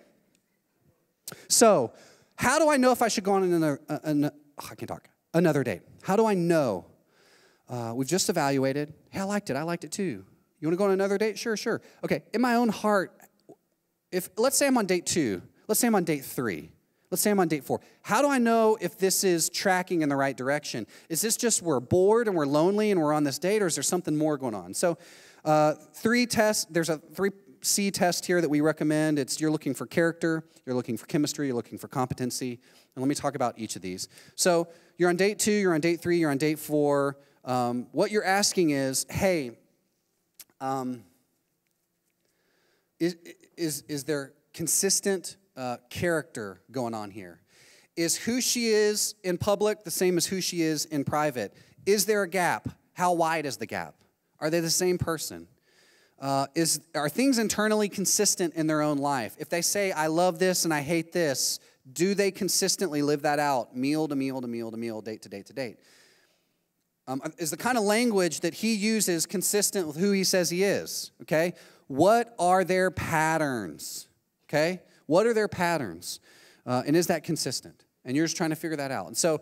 So how do I know if I should go on another date? How do I know? We've just evaluated. Hey, I liked it too. You want to go on another date? Sure. Okay, in my own heart, let's say I'm on date 2. Let's say I'm on date 3. Let's say I'm on date 4. How do I know if this is tracking in the right direction? Is this just we're bored and we're lonely and we're on this date, or is there something more going on? So 3 tests. There's a 3C test here that we recommend. You're looking for character, you're looking for chemistry, you're looking for competency. And let me talk about each of these. So you're on date 2, you're on date 3, you're on date 4. What you're asking is, hey, is there consistent character going on here? Is who she is in public the same as who she is in private? Is there a gap? How wide is the gap? Are they the same person? Are things internally consistent in their own life? If they say, I love this and I hate this, do they consistently live that out, meal to meal to meal to meal, date to date to date? Is the kind of language that he uses consistent with who he says he is, okay? What are their patterns? Okay? What are their patterns? And is that consistent? And you're just trying to figure that out. And so,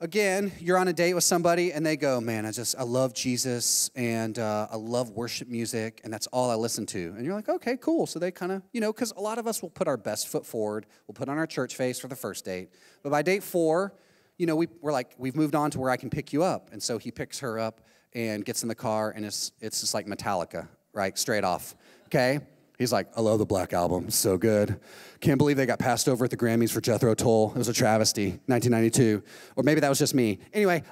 again, you're on a date with somebody and they go, man, I love Jesus and I love worship music and that's all I listen to. And you're like, okay, cool. So they kind of, because a lot of us will put our best foot forward. We'll put on our church face for the first date. But by date 4, we're like, we've moved on to where I can pick you up. And so he picks her up and gets in the car and it's just like Metallica, right? Straight off, okay? He's like, I love the Black Album, so good. Can't believe they got passed over at the Grammys for Jethro Tull. It was a travesty, 1992. Or maybe that was just me. Anyway,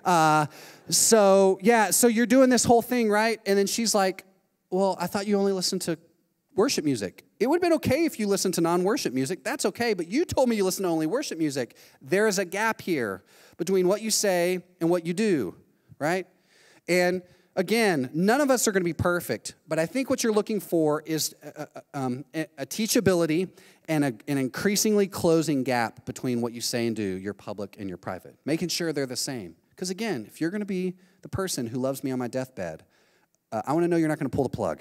so you're doing this whole thing, right? And then she's like, well, I thought you only listened to worship music. It would have been okay if you listened to non-worship music. That's okay, but you told me you listen to only worship music. There is a gap here between what you say and what you do, right? And again, none of us are going to be perfect, but I think what you're looking for is a teachability and an increasingly closing gap between what you say and do, your public and your private, making sure they're the same. Because again, if you're going to be the person who loves me on my deathbed, I want to know you're not going to pull the plug,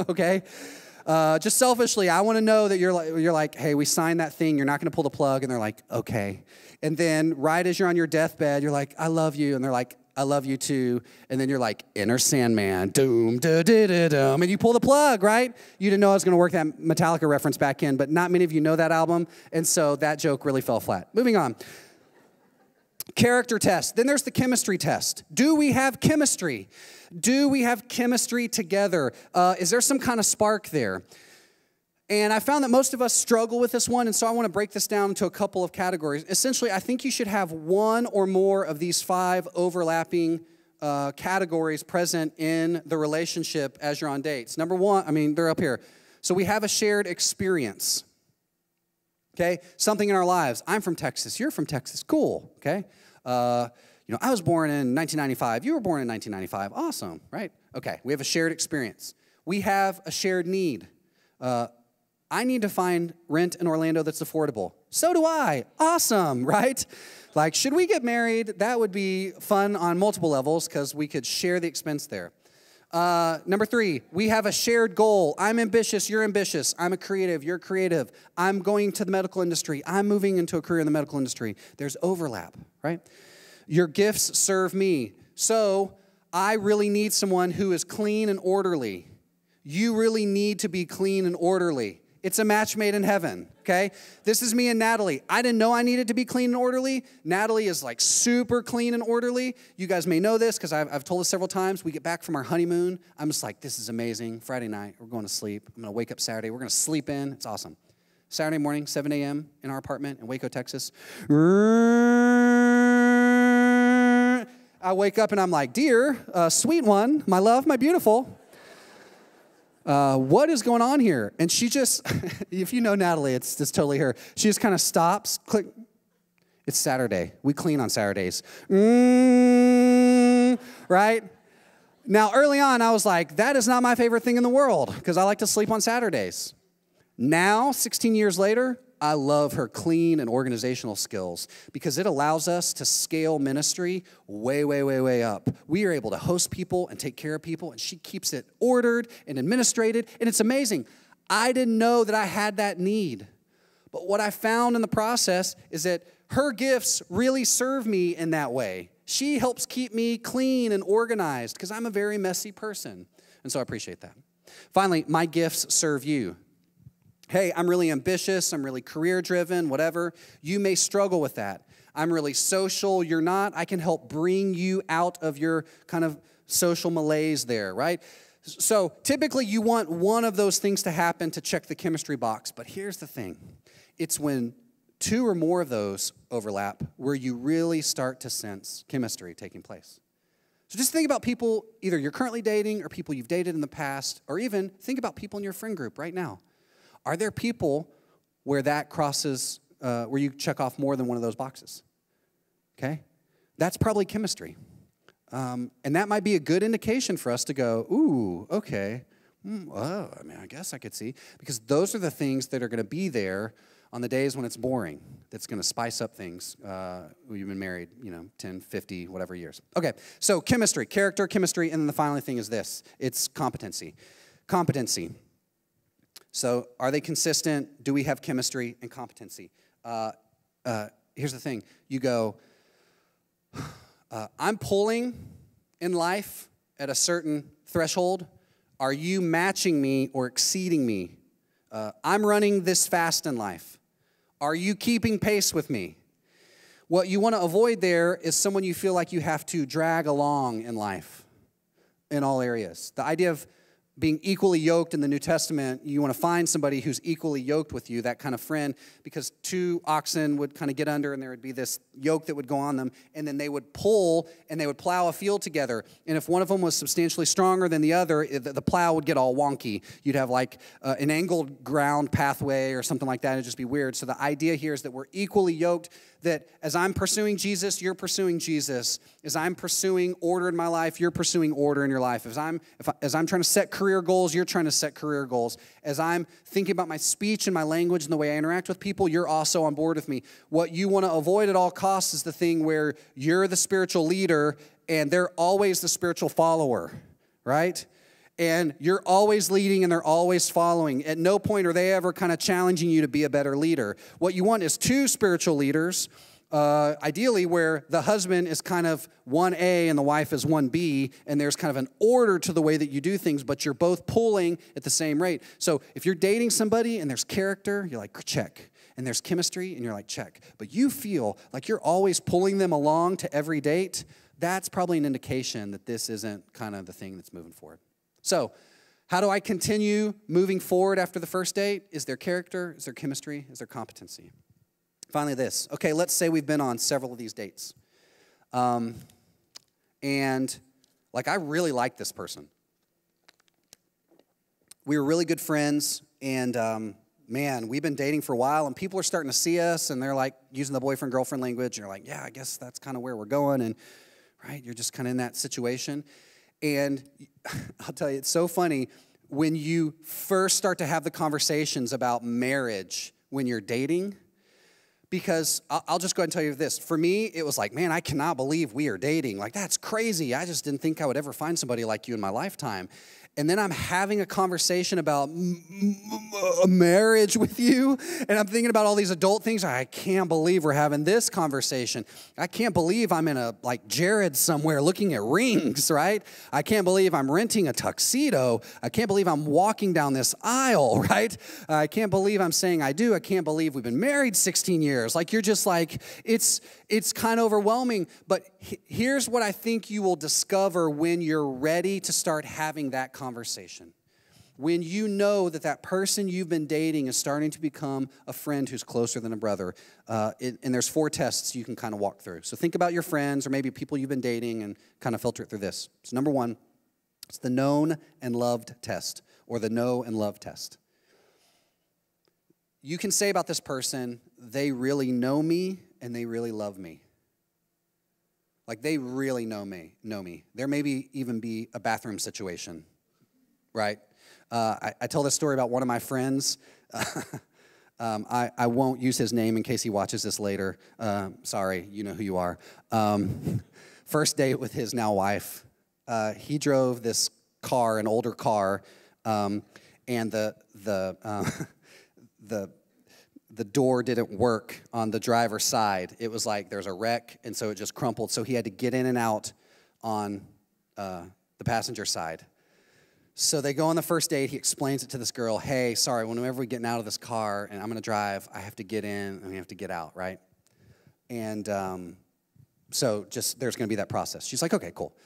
okay? Just selfishly, I want to know that you're like, hey, we signed that thing, you're not going to pull the plug, and they're like, okay. And then right as you're on your deathbed, you're like, I love you, and they're like, I love you too. And then you're like, Inner Sandman, doom, da da da dum, and you pull the plug, right? You didn't know I was going to work that Metallica reference back in, but not many of you know that album, and so that joke really fell flat. Moving on. Character test. Then there's the chemistry test. Do we have chemistry? Do we have chemistry together? Is there some kind of spark there? And I found that most of us struggle with this one, and so I want to break this down into a couple of categories. Essentially, I think you should have one or more of these 5 overlapping categories present in the relationship as you're on dates. Number 1, they're up here. So we have a shared experience, okay? Something in our lives. I'm from Texas. You're from Texas. Cool, okay? I was born in 1995. You were born in 1995. Awesome, right? Okay, we have a shared experience. We have a shared need. I need to find rent in Orlando that's affordable. So do I. Awesome, right? Like, should we get married? That would be fun on multiple levels because we could share the expense there. Number 3, we have a shared goal. I'm ambitious, you're ambitious. I'm a creative, you're creative. I'm going to the medical industry. I'm moving into a career in the medical industry. There's overlap, right? Your gifts serve me. So I really need someone who is clean and orderly. You really need to be clean and orderly. It's a match made in heaven, okay? This is me and Natalie. I didn't know I needed to be clean and orderly. Natalie is like super clean and orderly. You guys may know this because I've told this several times. We get back from our honeymoon. I'm just like, this is amazing. Friday night, we're going to sleep. I'm going to wake up Saturday. We're going to sleep in. It's awesome. Saturday morning, 7 a.m. in our apartment in Waco, Texas. I wake up and I'm like, dear, sweet one, my love, my beautiful. What is going on here? And she just, if you know Natalie, it's just totally her. She just kind of stops, click. It's Saturday. We clean on Saturdays. Right? Now, early on, I was like, that is not my favorite thing in the world because I like to sleep on Saturdays. Now, 16 years later, I love her clean and organizational skills because it allows us to scale ministry way, way, way, way up. We are able to host people and take care of people, and she keeps it ordered and administrated, and it's amazing. I didn't know that I had that need, but what I found in the process is that her gifts really serve me in that way. She helps keep me clean and organized because I'm a very messy person, and so I appreciate that. Finally, my gifts serve you. Hey, I'm really ambitious, I'm really career-driven, whatever. You may struggle with that. I'm really social, you're not. I can help bring you out of your kind of social malaise there, right? So typically you want one of those things to happen to check the chemistry box. But here's the thing. It's when 2 or more of those overlap where you really start to sense chemistry taking place. So just think about people either you're currently dating or people you've dated in the past, or even think about people in your friend group right now. Are there people where that crosses, where you check off more than one of those boxes? Okay? That's probably chemistry. And that might be a good indication for us to go, ooh, okay. I guess I could see. Because those are the things that are going to be there on the days when it's boring. That's going to spice up things. You've been married, 10, 50, whatever years. Okay, so chemistry, character, chemistry, and then the final thing is this. It's competency. Competency. So are they consistent? Do we have chemistry and competency? Here's the thing. You go, I'm pulling in life at a certain threshold. Are you matching me or exceeding me? I'm running this fast in life. Are you keeping pace with me? What you want to avoid there is someone you feel like you have to drag along in life in all areas. The idea of being equally yoked in the New Testament, you want to find somebody who's equally yoked with you, that kind of friend, because two oxen would kind of get under and there would be this yoke that would go on them, and then they would pull and they would plow a field together. And if one of them was substantially stronger than the other, the plow would get all wonky. You'd have like an angled ground pathway or something like that. It'd just be weird. So the idea here is that we're equally yoked, that as I'm pursuing Jesus, you're pursuing Jesus. As I'm pursuing order in my life, you're pursuing order in your life. As I'm trying to set career goals, you're trying to set career goals. As I'm thinking about my speech and my language and the way I interact with people, you're also on board with me. What you want to avoid at all costs is the thing where you're the spiritual leader and they're always the spiritual follower, right? And you're always leading and they're always following. At no point are they ever kind of challenging you to be a better leader. What you want is two spiritual leaders, ideally where the husband is kind of 1A and the wife is 1B, and there's kind of an order to the way that you do things, but you're both pulling at the same rate. So if you're dating somebody and there's character, you're like, check. And there's chemistry, and you're like, check. But you feel like you're always pulling them along to every date, that's probably an indication that this isn't kind of the thing that's moving forward. So how do I continue moving forward after the first date? Is there character? Is there chemistry? Is there competency? Finally, this. Okay, let's say we've been on several of these dates. And like I really like this person. We were really good friends, and man, we've been dating for a while, and people are starting to see us, and they're like using the boyfriend-girlfriend language, and you're like, yeah, I guess that's kind of where we're going, and right, you're just kind of in that situation. And I'll tell you, it's so funny when you first start to have the conversations about marriage when you're dating, because I'll just go ahead and tell you this. For me, it was like, man, I cannot believe we are dating. Like, that's crazy. I just didn't think I would ever find somebody like you in my lifetime. And then I'm having a conversation about marriage with you, and I'm thinking about all these adult things. I can't believe we're having this conversation. I can't believe I'm in a, like, Jared somewhere looking at rings, right? I can't believe I'm renting a tuxedo. I can't believe I'm walking down this aisle, right? I can't believe I'm saying I do. I can't believe we've been married 16 years. Like, you're just like, it's kind of overwhelming. But here's what I think you will discover when you're ready to start having that conversation. When you know that that person you've been dating is starting to become a friend who's closer than a brother. And there's 4 tests you can kind of walk through. So think about your friends or maybe people you've been dating and kind of filter it through this. So number 1, it's the known and loved test, or the know and love test. You can say about this person, they really know me and they really love me. Like, they really know me. There may even be a bathroom situation, right? I tell this story about one of my friends. I won't use his name in case he watches this later. Sorry, you know who you are. First date with his now wife. He drove this car, an older car, and the door didn't work on the driver's side. It was like there's a wreck, and so it just crumpled. So he had to get in and out on the passenger side. So they go on the first date. He explains it to this girl. Hey, sorry, whenever we get out of this car and I'm going to drive, I have to get in and we have to get out, right? And so just there's going to be that process. She's like, okay, cool.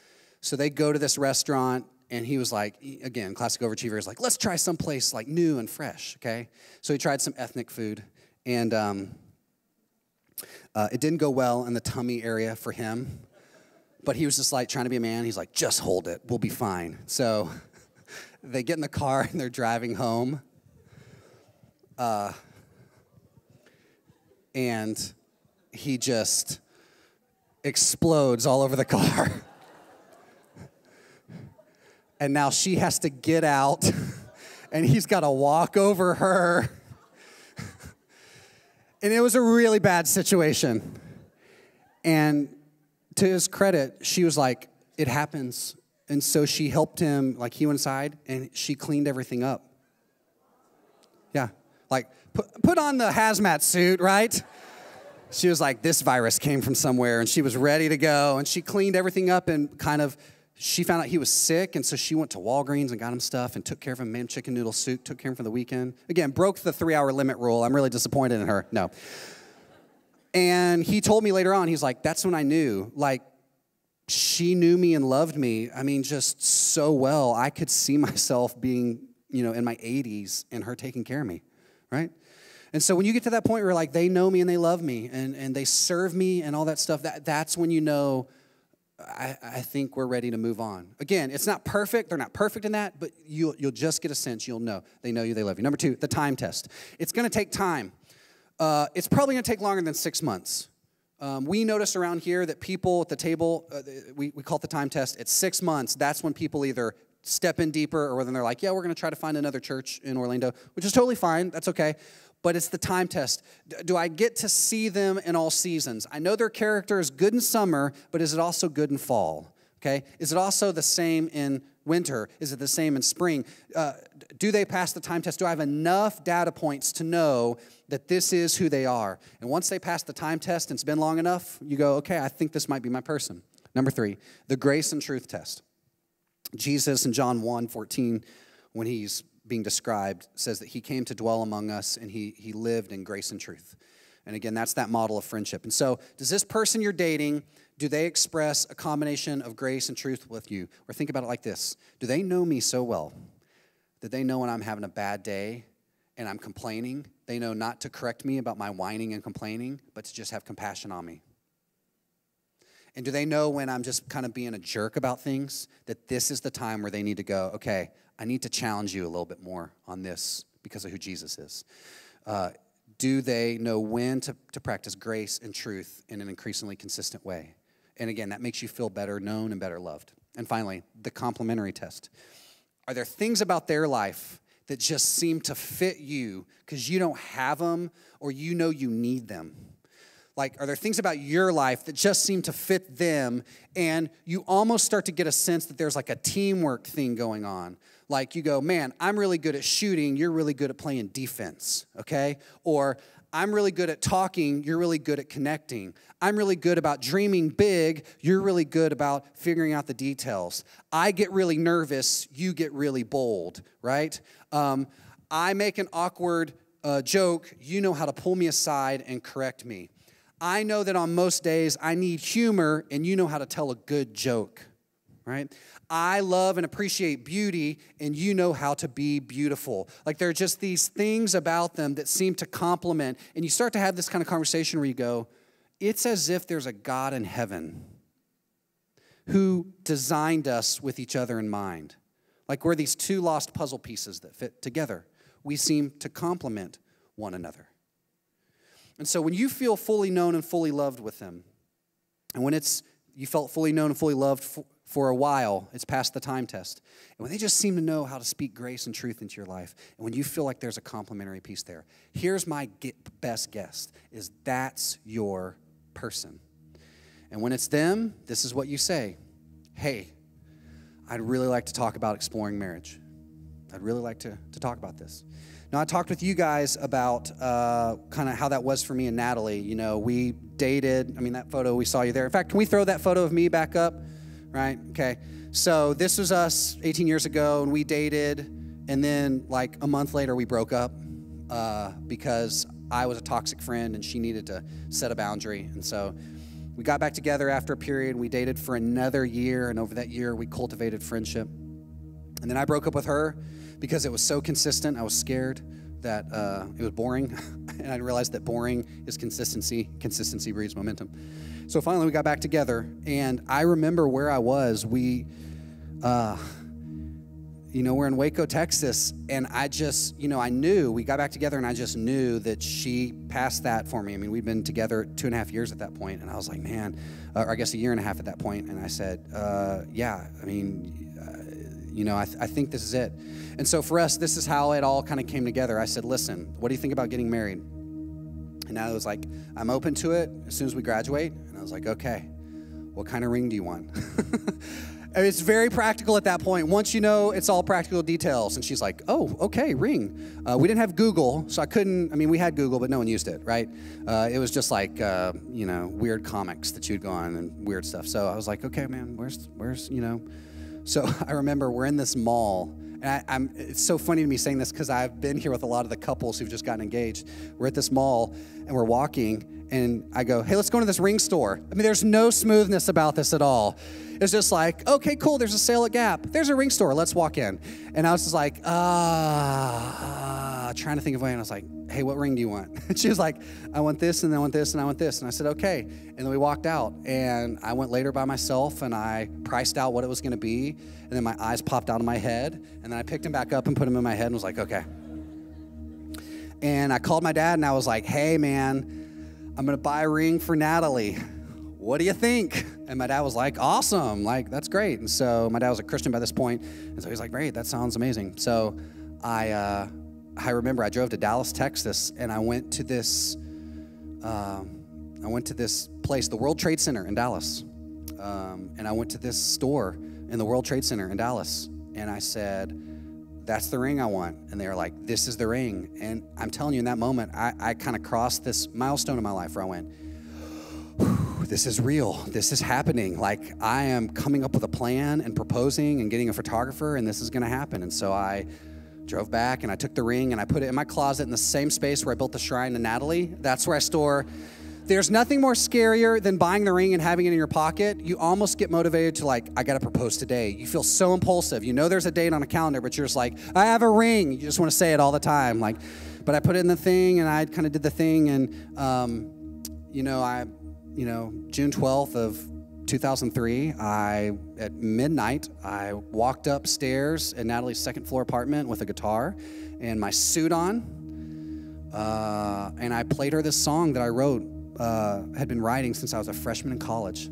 So they go to this restaurant, and he was like, again, classic overachiever, is like, let's try someplace like new and fresh, okay? So he tried some ethnic food, and it didn't go well in the tummy area for him. But he was just like trying to be a man. He's like, just hold it. We'll be fine. So they get in the car, and they're driving home. And he just explodes all over the car. And now she has to get out, and he's got to walk over her. And it was a really bad situation. And to his credit, she was like, it happens. And so she helped him, like he went inside, and she cleaned everything up. Yeah. Like, put on the hazmat suit, right? She was like, this virus came from somewhere, and she was ready to go, and she cleaned everything up and she found out he was sick, and so she went to Walgreens and got him stuff and took care of him, made him chicken noodle soup, took care of him for the weekend. Again, broke the 3-hour limit rule. I'm really disappointed in her. No. And he told me later on, he's like, that's when I knew, like, she knew me and loved me, I mean, just so well. I could see myself being, in my 80s and her taking care of me, right? And so when you get to that point where, like, they know me and they love me and they serve me and all that stuff, that's when you know, I think we're ready to move on. Again, it's not perfect. They're not perfect in that, but you'll just get a sense. You'll know. They know you. They love you. Number 2, the time test. It's going to take time. It's probably going to take longer than 6 months. We notice around here that people at the table, we call it the time test. It's 6 months. That's when people either step in deeper or when they're like, yeah, we're going to try to find another church in Orlando, which is totally fine. That's okay. But it's the time test. Do I get to see them in all seasons? I know their character is good in summer, but is it also good in fall? Okay? Is it also the same in winter? Is it the same in spring? Do they pass the time test? Do I have enough data points to know that this is who they are? And once they pass the time test and it's been long enough, you go, okay, I think this might be my person. Number 3, the grace and truth test. Jesus in John 1:14, when he's being described, says that he came to dwell among us and he lived in grace and truth. And again, that's that model of friendship. And so does this person you're dating, do they express a combination of grace and truth with you? Or think about it like this. Do they know me so well that they know when I'm having a bad day and I'm complaining, they know not to correct me about my whining and complaining, but to just have compassion on me? And do they know when I'm just kind of being a jerk about things, that this is the time where they need to go, okay, I need to challenge you a little bit more on this because of who Jesus is? Do they know when to practice grace and truth in an increasingly consistent way? And again, that makes you feel better known and better loved. And finally, the complementary test. Are there things about their life that just seem to fit you because you don't have them or you know you need them? Like, are there things about your life that just seem to fit them and you almost start to get a sense that there's like a teamwork thing going on? Like you go, man, I'm really good at shooting, you're really good at playing defense, okay? Or I'm really good at talking, you're really good at connecting. I'm really good about dreaming big, you're really good about figuring out the details. I get really nervous, you get really bold, right? I make an awkward joke, you know how to pull me aside and correct me. I know that on most days I need humor and you know how to tell a good joke, right? I love and appreciate beauty and you know how to be beautiful. Like there are just these things about them that seem to complement, and you start to have this kind of conversation where you go, it's as if there's a God in heaven who designed us with each other in mind. Like we're these 2 lost puzzle pieces that fit together. We seem to complement one another. And so when you feel fully known and fully loved with them, and when you felt fully known and fully loved for a while, it's past the time test. And when they just seem to know how to speak grace and truth into your life, and when you feel like there's a complementary piece there, here's my best guess, is that's your person. And when it's them, this is what you say. Hey, I'd really like to talk about exploring marriage. I'd really like to talk about this. Now, I talked with you guys about kind of how that was for me and Natalie. You know, we dated. I mean, that photo, we saw you there. In fact, can we throw that photo of me back up? Right? Okay. So this was us 18 years ago, and we dated. And then, like, a month later, we broke up because I was a toxic friend, and she needed to set a boundary. And so we got back together after a period. We dated for another year, and over that year, we cultivated friendship. And then I broke up with her because it was so consistent. I was scared that it was boring, and I realized that boring is consistency. Consistency breeds momentum. So finally, we got back together, and I remember where I was. We're in Waco, Texas, and I just, I knew, we got back together, and I just knew that she passed that for me. I mean, we'd been together 2.5 years at that point, and I was like, man, or I guess 1.5 years at that point, and I said, yeah, I mean, I think this is it. And so for us, this is how it all kind of came together. I said, listen, what do you think about getting married? And I was like, I'm open to it as soon as we graduate. And I was like, okay, what kind of ring do you want? It's very practical at that point. Once you know, it's all practical details. And she's like, oh, okay, ring. We didn't have Google, so we had Google, but no one used it, right? It was just like, weird comics that you'd go on and weird stuff. So I was like, okay, man, where's. So I remember we're in this mall. And it's so funny to me saying this because I've been here with a lot of the couples who've just gotten engaged. We're at this mall, and we're walking, and I go, hey, let's go to this ring store. I mean, there's no smoothness about this at all. It's just like, okay, cool, there's a sale at Gap. There's a ring store, let's walk in. And I was just like, trying to think of a way, and I was like, hey, what ring do you want? And she was like, I want this, and I want this, and I want this. And I said, okay. And then we walked out, and I went later by myself, and I priced out what it was going to be, and then my eyes popped out of my head, and then I picked him back up and put him in my head and was like, okay. And I called my dad, and I was like, hey, man, I'm going to buy a ring for Natalie. What do you think? And my dad was like, awesome, like, that's great. And so my dad was a Christian by this point, and so he's like, great, that sounds amazing. So I remember I drove to Dallas, Texas, and I went to this place, the World Trade Center in Dallas. And I went to this store in the World Trade Center in Dallas, and I said, that's the ring I want. And they were like, this is the ring. And I'm telling you, in that moment, I kind of crossed this milestone in my life where I went, this is real. This is happening. Like, I am coming up with a plan and proposing and getting a photographer, and this is going to happen. And so I drove back, and I took the ring, and I put it in my closet in the same space where I built the shrine to Natalie. That's where I store. There's nothing more scarier than buying the ring and having it in your pocket. You almost get motivated to like, I got to propose today. You feel so impulsive. You know there's a date on a calendar, but you're just like, I have a ring. You just want to say it all the time. Like, but I put it in the thing, and I kind of did the thing, and, June 12th of 2003, at midnight, I walked upstairs in Natalie's second floor apartment with a guitar and my suit on, and I played her this song that I had been writing since I was a freshman in college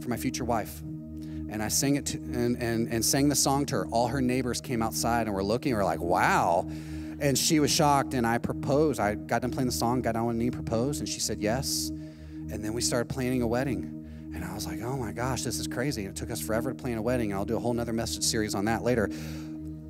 for my future wife. And I sang it and sang the song to her. All her neighbors came outside and were looking and were like, wow. And she was shocked, and I proposed. I got done playing the song, got on one knee, proposed, and she said yes. And then we started planning a wedding. And I was like, oh my gosh, this is crazy. It took us forever to plan a wedding. I'll do a whole nother message series on that later.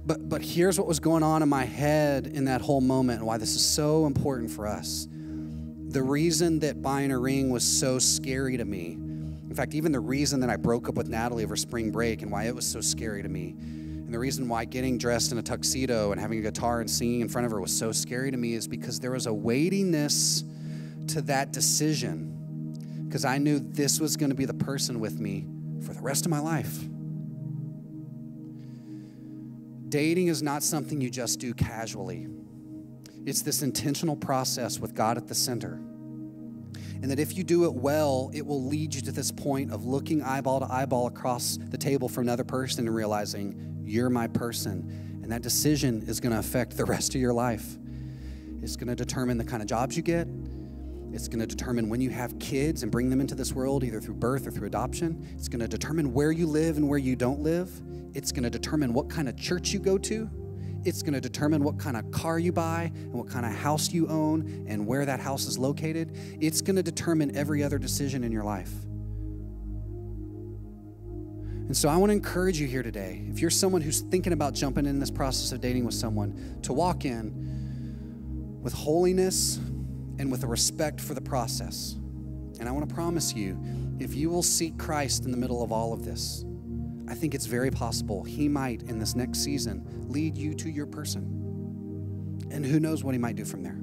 But here's what was going on in my head in that whole moment and why this is so important for us. The reason that buying a ring was so scary to me, in fact, even the reason that I broke up with Natalie over spring break and why it was so scary to me, and the reason why getting dressed in a tuxedo and having a guitar and singing in front of her was so scary to me is because there was a weightiness to that decision. Because I knew this was going to be the person with me for the rest of my life. Dating is not something you just do casually. It's this intentional process with God at the center. And that if you do it well, it will lead you to this point of looking eyeball to eyeball across the table from another person and realizing, you're my person. And that decision is going to affect the rest of your life. It's going to determine the kind of jobs you get. It's going to determine when you have kids and bring them into this world, either through birth or through adoption. It's going to determine where you live and where you don't live. It's going to determine what kind of church you go to. It's going to determine what kind of car you buy and what kind of house you own and where that house is located. It's going to determine every other decision in your life. And so I want to encourage you here today, if you're someone who's thinking about jumping in this process of dating with someone, to walk in with holiness and with a respect for the process. And I want to promise you, if you will seek Christ in the middle of all of this, I think it's very possible he might, in this next season, lead you to your person. And who knows what he might do from there.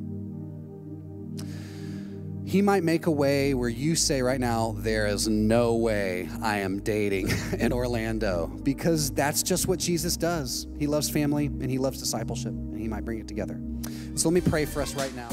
He might make a way where you say right now, there is no way I am dating in Orlando, because that's just what Jesus does. He loves family and he loves discipleship, and he might bring it together. So let me pray for us right now.